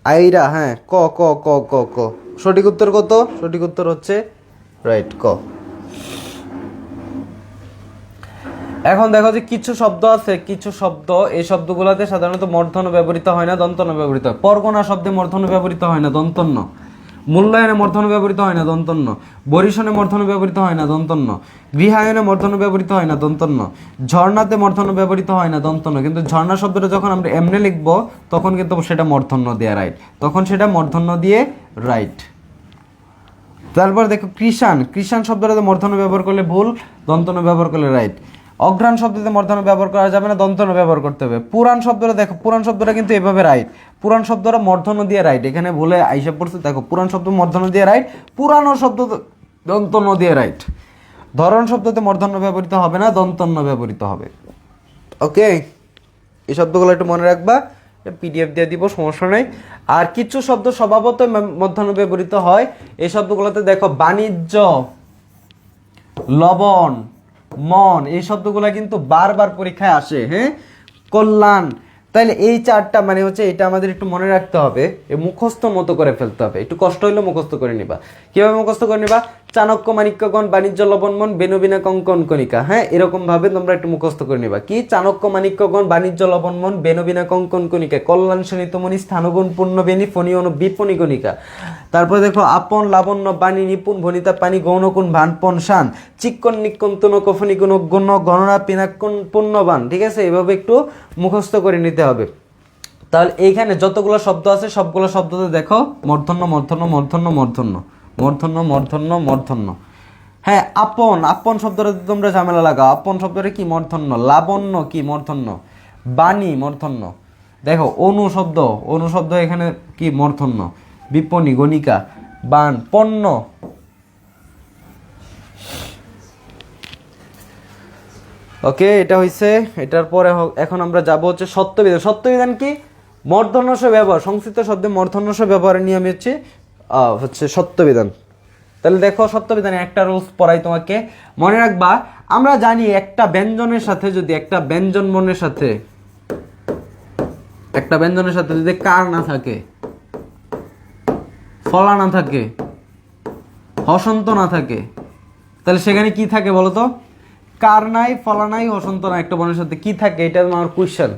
আইরা। হ্যাঁ, ক ক ক ক ক। সঠিক উত্তর কত? সঠিক উত্তর হচ্ছে রাইট ক। এখন দেখো যে কিছু শব্দ আছে, কিছু শব্দ, এই শব্দগুলোতে সাধারণত মূর্ধন্য ব্যবহৃত হয় না, দন্তন্য ব্যবহৃত হয়। পরগনা শব্দে মূর্ধন্য ব্যবহৃত হয় না, দন্তন্য। মূল্যায়নে মূর্ধন্য ব্যবহৃত হয় না, দন্তন্য। বরিশনে মূর্ধন্য ব্যবহৃত হয় না, দন্তন্য। গৃহায়নে মূর্ধন্য ব্যবহৃত হয় না, দন্তন্য। ঝর্ণাতে মূর্ধন্য ব্যবহৃত হয় না, দন্তন্য। কিন্তু ঝর্ণা শব্দটা যখন আমরা এমনি লিখবো তখন কিন্তু সেটা মূর্ধন্য দিয়ে রাইট, তখন সেটা মূর্ধন্য দিয়ে রাইট। তারপর দেখো কৃষাণ, কৃষাণ শব্দটাতে মূর্ধন্য ব্যবহার করলে ভুল, দন্তন্য ব্যবহার করলে রাইট। অঘ্রাণ শব্দতে মূর্ধন্য ব্যবহার করা যাবে না, দন্তন্য ব্যবহার করতে হবে। পুরাণ শব্দটা দেখো, পুরাণ শব্দটা কিন্তু এভাবে রাইট, পুরাণ শব্দটা মূর্ধন্য দিয়ে রাইট। এখানে ভুলে আইসা পড়ছে, দেখো পুরাণ শব্দ মূর্ধন্য দিয়ে রাইট, পুরাণ শব্দ দন্তন্য দিয়ে রাইট। ধরন শব্দতে মূর্ধন্য ব্যবহৃত হবে না, দন্তন্য ব্যবহৃত হবে। ওকে, এই শব্দগুলো একটু মনে রাখবা, পিডিএফ দিয়ে দিব, সমস্যা নেই। আর কিছু শব্দ স্বভাবত মূর্ধন্য ব্যবহৃত হয়, এই শব্দগুলোতে দেখো বাণিজ্য, লবণ, মন, এই শব্দগুলো কিন্তু বারবার পরীক্ষায় আসে। হ্যাঁ, কল্যাণ। তাইলে এই চারটা মানে হচ্ছে এটা আমাদের একটু মনে রাখতে হবে, মুখস্থ মতো করে ফেলতে হবে। একটু কষ্ট হইলেও মুখস্থ করে নিবা। কিভাবে মুখস্থ করে নিবা? চাণক্য মাণিক্যগণ বাণিজ্য লবণমন বেনবিনা কঙ্কন কণিকা। হ্যাঁ, এরকম ভাবে তোমরা একটু মুখস্থ করে নিবা। কি? চাণক্য মাণিক্যগণ বাণিজ্য লবণমন বেনবিনা কঙ্কন কণিকা কল্যাণ শোণিতমণি স্থানগুণ পূর্ণ বেনি ফণি অনু বিপণি কণিকা। তারপরে দেখো আপন লাবণ্য বাণী নিপুণ ভনিতা পানি গৌণকুণ ভানপন শান চিক্কন নিক্কন তুন কফনি কোন গণ গণনা পিনাক্কন পুণ্যবান। ঠিক আছে, এইভাবে একটু মুখস্থ করে নিতে হবে। তাহলে এইখানে যতগুলো শব্দ আছে সবগুলো শব্দতে দেখো মূর্ধন্য মূর্ধন্য মূর্ধন্য মূর্ধন্য মূর্ধন্য মূর্ধন্য মূর্ধন্য। হ্যাঁ, আপন, আপন শব্দটা তোমরা ঝামেলা লাগাও। আপন শব্দটা কি? মূর্ধন্য। লাবণ্য কি? মূর্ধন্য। বাণী মূর্ধন্য। দেখো অনু শব্দ, অনু শব্দ এখানে কি? মূর্ধন্য। বিপণী গণিকা বান পণ্য। ওকে, এটা হইছে। এটার পরে এখন আমরা যাব হচ্ছে সত্যবিধান। সত্যবিধান কি? মূর্ধন্যস ব্যবহার, সংস্কৃত শব্দে মূর্ধন্যস ব্যবহারের নিয়ম হচ্ছে সত্যবিধান। তাহলে দেখো সত্যবিধানে একটা রুলস পড়াই তোমাকে, মনে রাখবা। আমরা জানি একটা ব্যঞ্জনের সাথে যদি একটা ব্যঞ্জন বর্ণের সাথে একটা ব্যঞ্জনের সাথে যদি কার না থাকে, ফলা না থাকে, হসন্ত না থাকে, তাহলে সেখানে কি থাকে বলতো? কার নাই, ফলা নাই, হসন্ত নাই। একটা বর্ণের সাথে কি থাকে? এটা আমার কোয়েশ্চেন,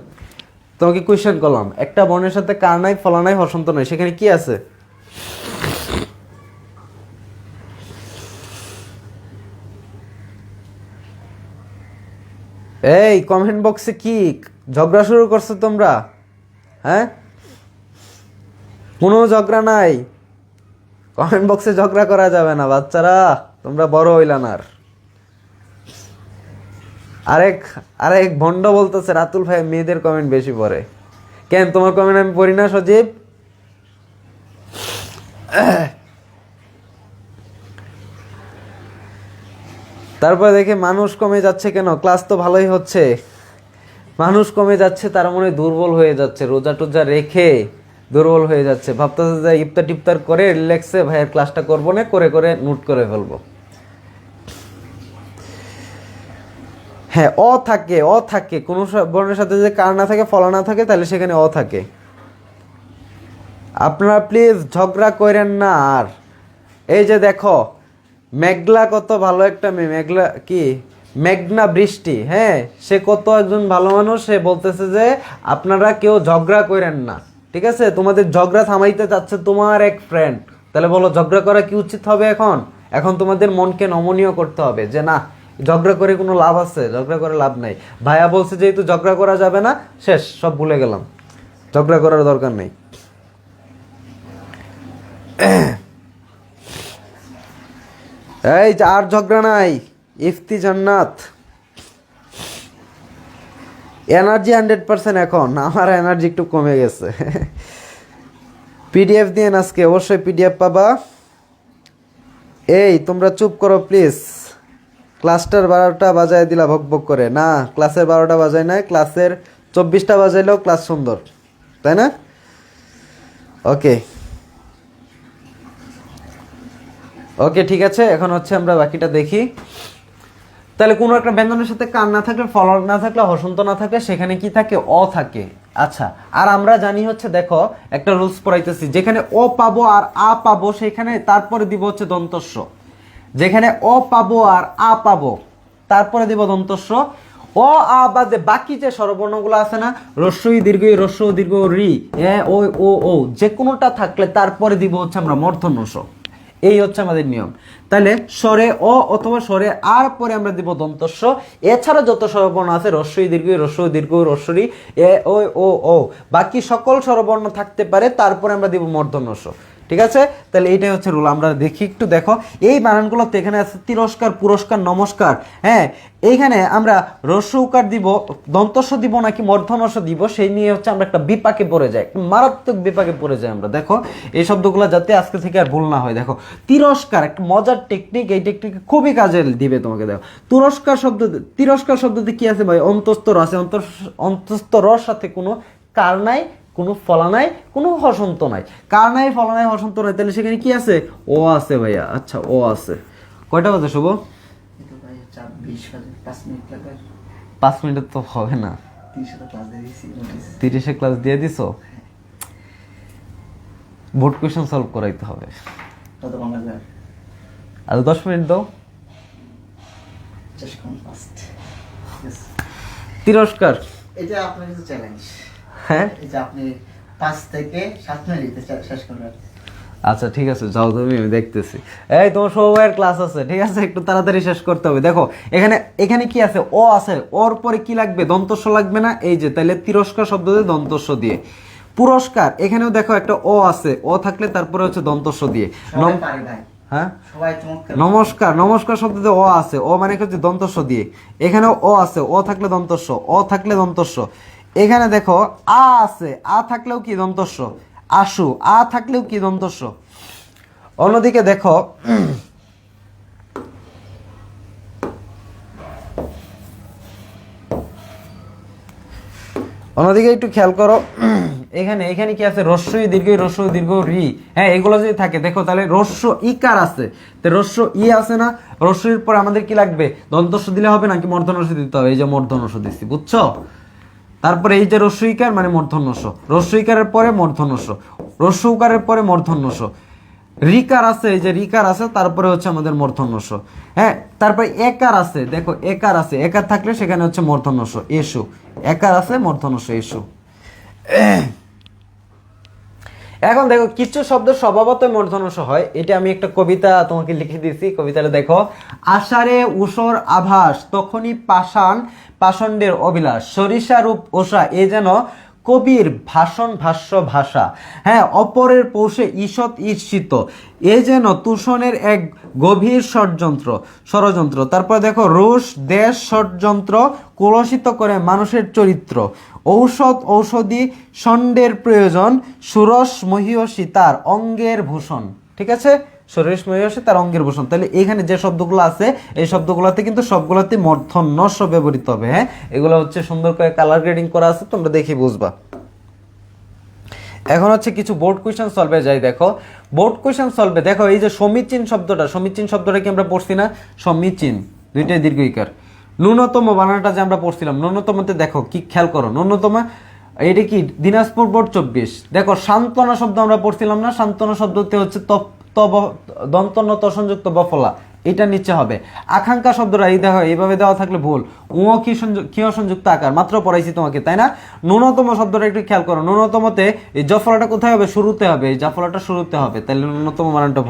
তোমাকে কোয়েশ্চেন করলাম। একটা বর্ণের সাথে কার নাই, ফলা নাই, হসন্ত নাই, সেখানে কি আছে? এই কমেন্ট বক্সে কি ঝগড়া শুরু করছো তোমরা? হ্যাঁ, কোনো ঝগড়া নাই। কমেন্ট বক্সে ঝগড়া করা যাবে না বাচ্চারা, তোমরা বড় হইলা না। আরেক আরেক ভন্ড বলতেছে রাতুল ভাই মেয়েদের কমেন্ট বেশি পড়ে। কেন, তোমার কমেন্ট আমি পড়ি না সজীব? তারপরে দেখে মানুষ কমে যাচ্ছে কেন? ক্লাস তো ভালোই হচ্ছে। মানুষ কমে যাচ্ছে, তার মনে দুর্বল হয়ে যাচ্ছে, রোজা টোজা রেখে দুর্বল হয়ে যাচ্ছে, ভাবতেছে যে ইফতার টিফতার করে রিল্যাক্সে ভাইয়ের ক্লাসটা করবো না, করে করে নোট করে ফেলবো। হ্যাঁ, অ থাকে, অ থাকে। কোনো বর্ণের সাথে যদি কার না থাকে, ফলা না থাকে, তাহলে সেখানে অ থাকে। আপনারা প্লিজ ঝগড়া করেন না। আর এই যে দেখো মেঘলা, কত ভালো একটা মেয়ে। মেঘলা কি? মেঘনা বৃষ্টি। হ্যাঁ, সে কত একজন ভালো মানুষ। সে বলতেছে যে আপনারা কেউ ঝগড়া করেন না। ঠিক আছে, তোমাদের ঝগড়া থামাইতে চাচ্ছে তোমার এক ফ্রেন্ড। তাহলে বলো ঝগড়া করা কি উচিত হবে? এখন এখন তোমাদের মনকে নমনীয় করতে হবে যে না, ঝগড়া করে কোনো লাভ আছে? ঝগড়া করে লাভ নাই। ভাইয়া বলছে যেহেতু ঝগড়া করা যাবে না, শেষ, সব ভুলে গেলাম, ঝগড়া করার দরকার নেই। এই যে আর ঝগড়া নাই, ইফতি জান্নাত। এনার্জি 100%। এখন আমার এনার্জি একটু কমে গেছে। পিডিএফ দিয়ে আজকে অবশ্যই পিডিএফ পাবা। এই তোমরা চুপ করো প্লিজ। ক্লাসটার 12টা বাজায় দিলা ভক ভক করে। না, ক্লাসের 12টা বাজায় নাই, ক্লাসের 24টা বাজাইলেও ক্লাস সুন্দর, তাই না? ওকে ওকে, ঠিক আছে। এখন হচ্ছে আমরা বাকিটা দেখি। তাহলে কোনো একটা ব্যঞ্জনের সাথে কার না থাকলে, ফল না থাকলে, হসন্ত না থাকলে সেখানে কি থাকে? অ থাকে। আচ্ছা, আর আমরা জানি হচ্ছে দেখো একটা রুলস পড়াইতেছি, যেখানে অ পাবো আর আ পাবো সেখানে তারপরে দিব হচ্ছে দন্তস্ব। যেখানে অ পাবো আর আ পাবো তারপরে দিব দন্তস্ব। অ আ বাদে বাকি যে স্বরবর্ণগুলো আছে না, রস্যই দীর্ঘ, রস্য দীর্ঘ, রি, এ, ও, যে কোনোটা থাকলে তারপরে দিব হচ্ছে আমরা মূর্ধন্য ষ। এই হচ্ছে আমাদের নিয়ম। তাহলে স্বরে অ অথবা স্বরে আর পরে আমরা দিব দন্তস্ব। এছাড়া যত স্বরবর্ণ আছে, রস্যই দীর্ঘ, রস্য দীর্ঘ, রস্যরি, এ, ও, বাকি সকল স্বরবর্ণ থাকতে পারে, তারপরে আমরা দিব মূর্ধন্য ষ। ঠিক আছে, তাহলে এইটাই হচ্ছে রুল। আমরা দেখি একটু, দেখো এই বানানগুলোতে এখানে আছে তিরস্কার, পুরস্কার, নমস্কার। হ্যাঁ, এইখানে আমরা রস্য উকার দিব, দন্তস্ব দিব নাকি মূর্ধন্যস্ব দিব, সেই নিয়ে হচ্ছে আমরা একটা বিপাকে পড়ে যাই, একটা মারাত্মক বিপাকে পড়ে যাই আমরা। দেখো এই শব্দগুলো যাতে আজকে থেকে আর ভুল না হয়। দেখো তিরস্কার একটা মজার টেকনিক, এই টেকনিক খুবই কাজে দিবে তোমাকে। দেখো তিরস্কার শব্দতে কি আছে ভাই? অন্তস্থ র আছে। অন্তস্থ রর সাথে কোনো কার নাই, কোনো ফলা নাই, কোনো হসন্ত নাই। কার নাই, ফলা নাই, হসন্ত নাই, তাহলে সেখানে কি আছে? ও আছে ভাইয়া। আচ্ছা, ও আছে। কয়টা বাজে শুভ? 20 বাজে 5 মিনিট লাগবে। 5 মিনিট তো হবে না। 30 ক্লাস দিয়ে দিছি নোটিস। 30 ক্লাস দিয়ে দিছো? বোর্ড কোশ্চেন সলভ করাইতে হবে। কত বাংলা যায়? আর 10 মিনিট দাও। চেষ্টা করুন ফাস্ট। ইয়েস। তিরস্কার। এটা আপনার কাছে চ্যালেঞ্জ। হ্যাঁ, এটা আপনি 5 থেকে 7 মিনিটে শেষ করবেন। আচ্ছা ঠিক আছে, যাও তুমি, আমি দেখতেছি। এই তোমার সবার ক্লাস আছে, ঠিক আছে, একটু তাড়াতাড়ি শেষ করতে হবে। দেখো এখানে এখানে কি আছে? ও আছে, ওর পরে কি লাগবে? দন্তস্ব লাগবে না? এই যে, তাহলে তিরস্কার শব্দ দিয়ে দন্তস্ব দিয়ে। পুরস্কার, এখানেও দেখো একটা ও আছে, ও থাকলে তারপরে হচ্ছে দন্তস্ব দিয়ে। সবাই পারি ভাই। হ্যাঁ, সবাই চমৎকার। নমস্কার, নমস্কার শব্দতে ও আছে, ও মানে হচ্ছে দন্তস্ব দিয়ে। এখানেও ও আছে, ও থাকলে দন্তস্ব, ও থাকলে দন্তস্ব। এখানে দেখো আ আছে, আ থাকলেও কি দন্তস্ব। আশু, আ থাকলেও কি দন্তস্ব। অন্যদিকে দেখো অন্যদিকে একটু খেয়াল করো, এখানে এখানে কি আছে? রস্যই দীর্ঘ, রস্যই দীর্ঘ রি। হ্যাঁ, এগুলো যদি থাকে দেখো, তাহলে রস্য ইকার আছে, তো রস্য ই আছে না? রস্যের পর আমাদের কি লাগবে? দন্তস্ব দিলে হবে নাকি মূর্ধন্য স দিতে হবে? এই যে মূর্ধন্য স দিচ্ছি, বুঝছো? তারপরে এই যে রস্য ইকার মানে মূর্ধন্য স, রস্য ইকারের পরে মূর্ধন্য স, রস্য উকারের পরে মূর্ধন্য স। রিকার আছে, এই যে রিকার আছে, তারপরে হচ্ছে আমাদের মূর্ধন্য স। হ্যাঁ, তারপরে একার আছে, দেখো একার আছে, একার থাকলে সেখানে হচ্ছে মূর্ধন্য স, এসু। একার আছে, মূর্ধন্য স, এসু। এখন দেখো কিছু শব্দ স্বভাবতই মূর্ধন্য স হয়। এটা আমি একটা কবিতা তোমাকে লিখে দিয়েছি, কবিতাটা দেখো। আষাঢ়ে ঊষর আভাস, তখনই পাষাণ পাষণ্ডের অভিলাষ, সরিষা রূপ ওষা, এ যেন কবির ভাষণ ভাষ্য ভাষা। হ্যাঁ, অপরের পৌষে ঈষৎ ঈর্ষিত, এ যেন তুষণের এক গভীর ষড়যন্ত্র। তারপর দেখো রুশ দেশ ষড়যন্ত্র কলুষিত করে মানুষের চরিত্র। ঔষধ ঔষধি ষণ্ডের প্রয়োজন, সুরস মহিয়সী তার অঙ্গের ভূষণ। ঠিক আছে, সুরস মহিয়সী তার অঙ্গের ভূষণ। তাহলে এখানে যে শব্দগুলো আছে এই শব্দগুলোতে কিন্তু সবগুলোতে মূর্ধন্য স ব্যবহৃত হবে। হ্যাঁ, এগুলো হচ্ছে সুন্দর করে কালার গ্রেডিং করা আছে, তোমরা দেখে বুঝবা। এখন হচ্ছে কিছু বোর্ড কোয়েশ্চেন সলভে যাই। দেখো বোর্ড কোয়েশ্চেন সলভে দেখো, এই যে সমীচীন শব্দটা কি আমরা পড়ছি না? সমীচীন, দুইটাই দীর্ঘ ইকার। ন্যূনতম বানানটা যে আমরা পড়ছিলাম, ন্যূনতমতে দেখো কি খেয়াল করো, ন্যূনতম এটা কি? দিনাজপুর বোর্ড 24। দেখো সান্ত্বনা শব্দ আমরা পড়ছিলাম না? সান্ত্বনা শব্দতে হচ্ছে দন্তন্য ত সংযুক্ত বফলা, এটা নিচে হবে। আকাঙ্ক্ষা শব্দটা এই দেখো এইভাবে দেওয়া থাকলে ভুল, ও কি সংযুক্ত আকার, মাত্র পড়াইছি তোমাকে, তাই না? ন্যূনতম শব্দটা একটু খেয়াল করো, ন্যূনতমতে এই জফলাটা কোথায় হবে? শুরুতে হবে, এই জাফলাটা শুরুতে হবে, তাহলে ন্যূনতম মানটা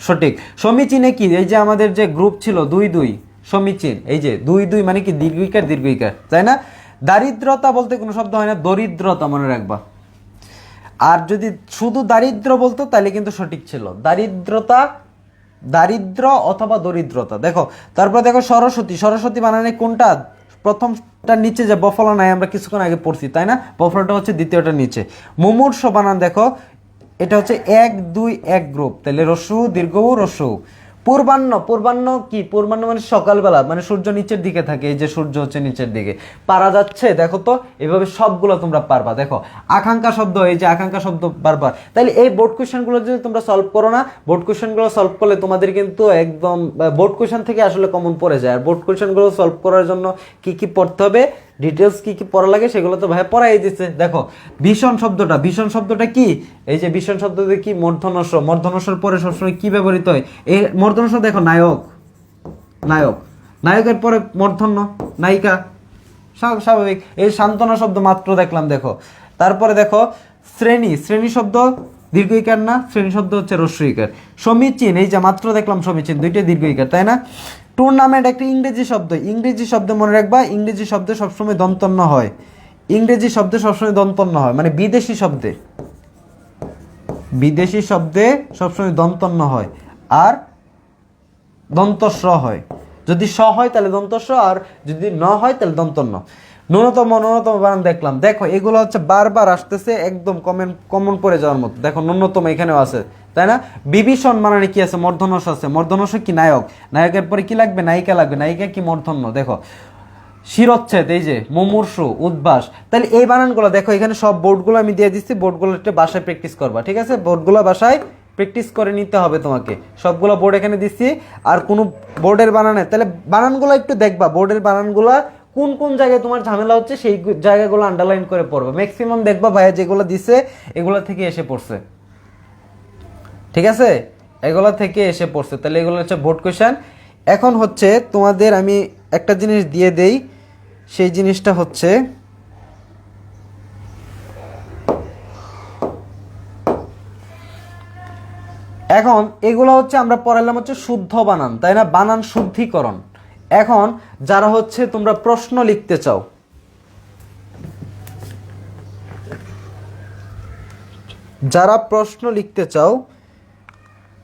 সঠিক। সমীচীনে কি? এই যে আমাদের যে গ্রুপ ছিল 2-2, সমীচীন, এই যে 2-2 মানে কি? দীর্ঘ ইকার, তাই না? দারিদ্রতা বলতে কোনো শব্দ হয় না, দরিদ্রতা মনে রাখবা। আর যদি শুধু দারিদ্র বলতো তাহলে কিন্তু সঠিক ছিল, দারিদ্র অথবা দরিদ্রতা। দেখো তারপর দেখো সরস্বতী বানানে কোনটা? প্রথমটার নিচে যে বফলা নাই, আমরা কিছুক্ষণ আগে পড়ছি, তাই না? বফলাটা হচ্ছে দ্বিতীয়টার নিচে। মুমূর্ষ বানান দেখো, এটা হচ্ছে 1-2-1 গ্রুপ, তাহলে রস্যু দীর্ঘ রস্যু। পূর্বাহ্ন কি? পূর্বাহ্ন মানে সকালবেলা, মানে সূর্য নিচের দিকে থাকে, এই যে সূর্য হচ্ছে নিচের দিকে। পারা যাচ্ছে, দেখো তো এভাবে সবগুলো তোমরা পারবা। দেখো আকাঙ্ক্ষা শব্দ, এই যে আকাঙ্ক্ষা শব্দ বারবার। তাহলে এই বোর্ড কোয়েশ্চেনগুলো যদি তোমরা সলভ করো না, বোর্ড কোয়েশ্চেনগুলো সলভ করলে তোমাদের কিন্তু একদম বোর্ড কোয়েশ্চেন থেকে আসলে কমন পড়ে যায়। আর বোর্ড কোয়েশ্চেনগুলো সলভ করার জন্য কি কি পড়তে হবে, ডিটেলস কি কি পড়া লাগে সেগুলো তো ভাই পড়াই দিচ্ছে। দেখো ভীষণ শব্দটা কি? এই যে ভীষণ শব্দতে কি? মূর্ধন্যস্বর পরে সবসময় কি ব্যবহৃত হয়? এই মূর্ধন্যস্বর দেখো, নায়কের পরে মূর্ধন্য, নায়িকা, স্বাভাবিক। এই সান্ত্বনা শব্দ মাত্র দেখলাম, দেখো। তারপরে দেখো শ্রেণী শব্দ দীর্ঘ ইকার না? শ্রেণী শব্দ হচ্ছে রস্য ইকার। সমীচীন, এই যে মাত্র দেখলাম সমীচীন, দুইটাই দীর্ঘ ইকার, তাই না? টুর্নামেন্ট একটা ইংরেজি শব্দ মনে রাখবা, ইংরেজি শব্দে সবসময় দন্তন্য হয়, মানে বিদেশি শব্দে সবসময় দন্তন্য হয়, আর দন্তস্ব হয়। যদি স হয় তাহলে দন্তস্ব, আর যদি ন হয় তাহলে দন্তন্য। ন্যূনতম বানান দেখলাম, দেখো এগুলো হচ্ছে বারবার আসতেছে, একদম কমন পড়ে যাওয়ার মতো। দেখো ন্যূনতম এখানেও আছে, তাই না? বিভীষণ মানে কি আছে? মূর্ধন্যস্ব আছে। মূর্ধন্যস্ব কি? নায়কের পরে কি লাগবে? নায়িকা লাগবে। নায়িকা কি? মূর্ধন্য। দেখো শিরচ্ছেদ, এই যে মুমূর্ষু, উদ্ভাস। তাহলে এই বানানগুলো দেখো, এখানে সব বোর্ডগুলো আমি দিয়ে দিচ্ছি, বোর্ডগুলো একটু বাসায় প্র্যাকটিস করবা, ঠিক আছে? বোর্ডগুলো বাসায় প্র্যাকটিস করে নিতে হবে তোমাকে। সবগুলো বোর্ড এখানে দিচ্ছি, আর কোনো বোর্ডের বানানে তাহলে বানানগুলো একটু দেখবা, বোর্ডের বানানগুলো কোন কোন জায়গায় তোমার ঝামেলা হচ্ছে সেই জায়গাগুলো আন্ডারলাইন করে পড়বে। ম্যাক্সিমাম দেখবা ভাইয়া যেগুলো দিছে এগুলো থেকে এসে পড়ছে, ঠিক আছে, এগুলো থেকে এসে পড়ছে। তাহলে এগুলো হচ্ছে বোর্ড কোয়েশ্চেন। এখন হচ্ছে তোমাদের আমি একটা জিনিস দিয়ে দেই, সেই জিনিসটা হচ্ছে এখন এগুলো হচ্ছে আমরা পড়ালাম হচ্ছে শুদ্ধ বানান, তাই না, বানান শুদ্ধিকরণ। এখন যারা হচ্ছে তোমরা প্রশ্ন লিখতে চাও, যারা প্রশ্ন লিখতে চাও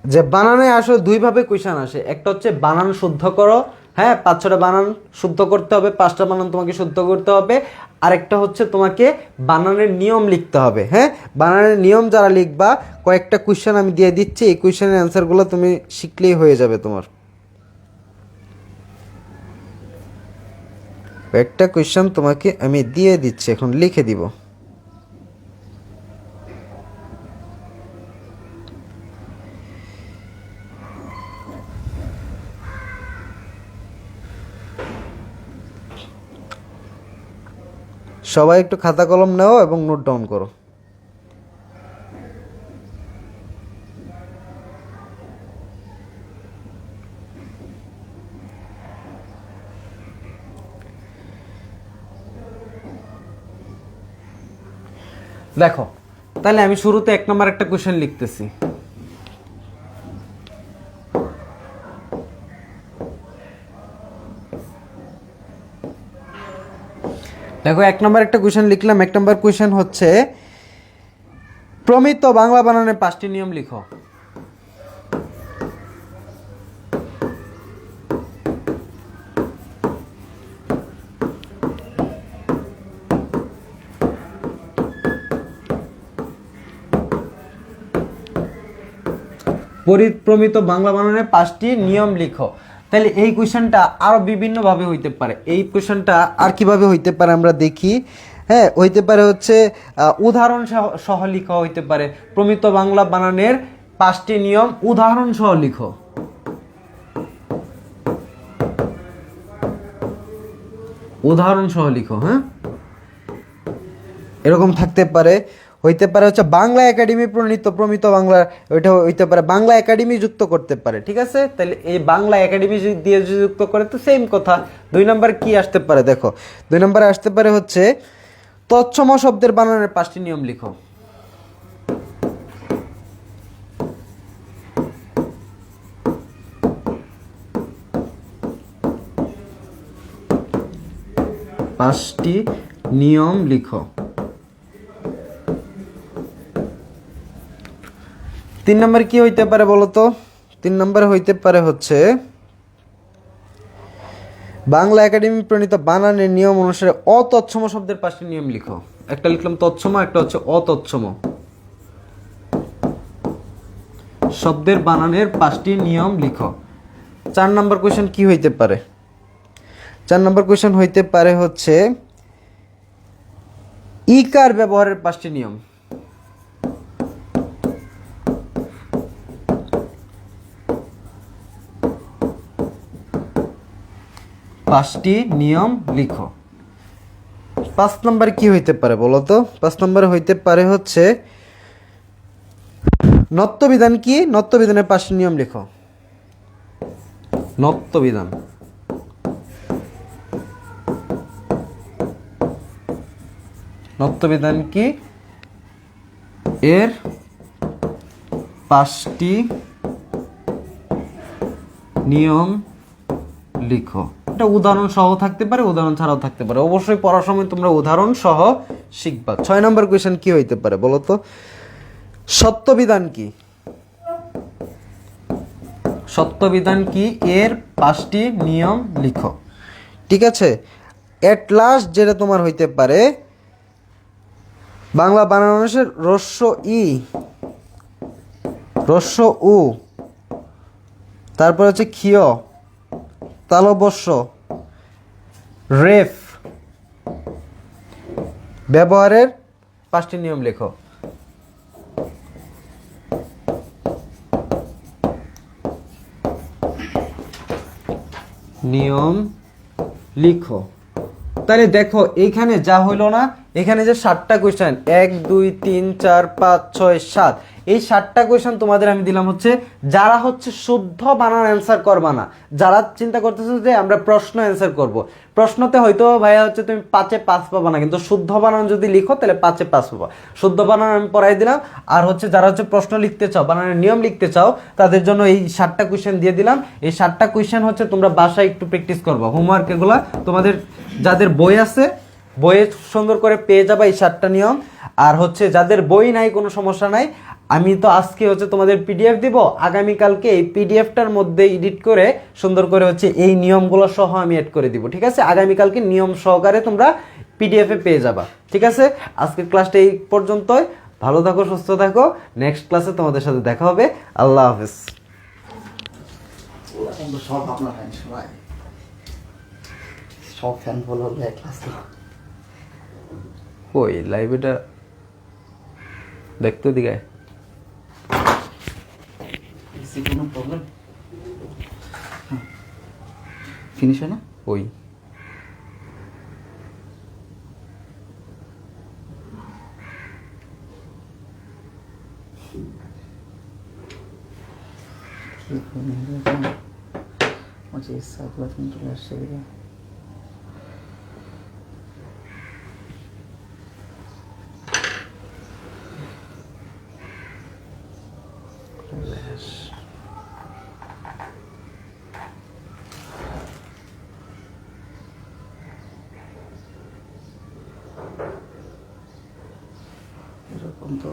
যে বানানে আসলে দুইভাবে কোয়েশ্চেন আসে, একটা হচ্ছে বানান শুদ্ধ করো, হ্যাঁ 5-6টা বানান শুদ্ধ করতে হবে, 5টা বানান তোমাকে শুদ্ধ করতে হবে। আরেকটা হচ্ছে তোমাকে বানানের নিয়ম লিখতে হবে। হ্যাঁ, বানানের নিয়ম যারা লিখবা, কয়েকটা কোয়েশ্চেন আমি দিয়ে দিচ্ছি, এই কোয়েশ্চেনের অ্যান্সারগুলো তুমি শিখলেই হয়ে যাবে তোমার। কয়েকটা কোয়েশ্চেন তোমাকে আমি দিয়ে দিচ্ছি, এখন লিখে দিব। সবাই একটু খাতা কলম নাও এবং নোট ডাউন করো। দেখো, তাহলে আমি শুরুতে 1 নম্বর একটা কোশ্চেন লিখতেছি। দেখো 1 নম্বর একটা কোশ্চেন লিখলাম। 1 নম্বর কোশ্চেন হচ্ছে প্রমিত বাংলা বানানের 5টি নিয়ম লিখো। প্রমিত বাংলা বানানের 5টি নিয়ম লিখো। তাহলে এই কোশ্চেনটা আরো বিভিন্ন ভাবে হইতে পারে। এই কোশ্চেনটা আর কিভাবে হইতে পারে আমরা দেখি। হ্যাঁ, হইতে পারে হচ্ছে উদাহরণ সহ লিখো, হইতে পারে প্রমিত বাংলা বানানের 5টি নিয়ম উদাহরণ সহ লিখো। উদাহরণ সহ লিখো, হ্যাঁ, এরকম থাকতে পারে। হইতে পারে হচ্ছে বাংলা একাডেমি প্রণীত প্রমিত বাংলা, ওইটা হইতে পারে বাংলা একাডেমি যুক্ত করতে পারে, ঠিক আছে। তাহলে এই বাংলা একাডেমি দিয়ে যুক্ত করে তো সেম কথা। 2 নম্বর কি আসতে পারে, দেখো 2 নম্বরে আসতে পারে হচ্ছে তৎসম শব্দের বানানের 5টি নিয়ম লিখো। পাঁচটি নিয়ম লিখো। 3 নম্বর কি হইতে পারে বলো তো? 3 নম্বরে হইতে পারে হচ্ছে বাংলা একাডেমি প্রণীত বানানের নিয়ম অনুসারে অতৎসম শব্দের 5টি নিয়ম লিখো। একটা লিখলাম তৎসম, একটা হচ্ছে অতৎসম শব্দের বানানের 5টি নিয়ম লিখো। 4 নম্বর কোশ্চেন কি হইতে পারে? 4 নম্বর কোশ্চেন হইতে পারে হচ্ছে ইকার ব্যবহারের 5টি নিয়ম। পাঁচটি নিয়ম লিখো। 5 নম্বর কি হইতে পারে বলো তো? 5 নম্বরে হইতে পারে হচ্ছে নত্যবিধান কি? নত্যবিধানের 5টি নিয়ম লিখো। নত্যবিধান, নত্যবিধান কি এর 5টি নিয়ম লিখো। এটা উদাহরণ সহ থাকতে পারে, উদাহরণ ছাড়াও থাকতে পারে। অবশ্যই পড়ার সময় তোমরা উদাহরণ সহ শিখবা। 6 নম্বর কোয়েশ্চেন কি হইতে পারে বলো তো? সত্যবিধান কি? সত্যবিধান কি এর 5টি নিয়ম লিখো। ঠিক আছে। এট লাস্ট যেটা তোমার হইতে পারে বাংলা বানান অনুসারে রস্য ই, রস্য উ, তারপর হচ্ছে ক্ষিয়, তালবস্য, রেফ ব্যবহারের 5টি নিয়ম লেখো। নিয়ম লিখো। তাহলে দেখো এইখানে যা হইলো না, এখানে যে 7টা কোয়েশ্চেন 1 2 3 4 5 6 7, এই 7টা কোয়েশ্চেন তোমাদের আমি দিলাম হচ্ছে যারা হচ্ছে শুদ্ধ বানান অ্যান্সার করবা না, যারা চিন্তা করতেছো যে আমরা প্রশ্ন অ্যান্সার করব, প্রশ্নতে হয়তো ভাইয়া হচ্ছে তুমি 5-এ 5 পাবা না, কিন্তু শুদ্ধ বানান যদি লিখো তাহলে 5-এ 5 পাবা। শুদ্ধ বানান আমি পড়াই দিলাম। আর হচ্ছে যারা হচ্ছে প্রশ্ন লিখতে চাও, বানানের নিয়ম লিখতে চাও, তাদের জন্য এই 7টা কোয়েশ্চেন দিয়ে দিলাম। এই 7টা কোয়েশ্চেন হচ্ছে তোমরা বাসায় একটু প্র্যাকটিস করবা, হোমওয়ার্ক এগুলা তোমাদের যাদের বই আছে বইয়ে সুন্দর করে পেয়ে যাবা এই 7টা নিয়ম। আর হচ্ছে যাদের বই নাই কোনো সমস্যা নাই, আমি তো আজকে হচ্ছে তোমাদের পিডিএফ দিব, আগামীকালকে এই পিডিএফটার মধ্যে এডিট করে সুন্দর করে হচ্ছে এই নিয়মগুলো সহ আমি এড করে দিব, ঠিক আছে? আগামীকালকে নিয়ম সহকারে তোমরা পিডিএফে পেয়ে যাবা, ঠিক আছে? আজকের ক্লাসটা এই পর্যন্তই। ভালো থাকো, সুস্থ থাকো। নেক্সট ক্লাসে তোমাদের সাথে দেখা হবে। আল্লাহ হাফেজ। সব আপনার ফ্যান, সবাই সব ফ্যান ফলো হবে ক্লাস। ওই লাইভটা দেখতে দিকে কোনো প্রবলেম ফিনিশ হয় না ওই मुझे इस साथ बात में चला चाहिए। এরকম তো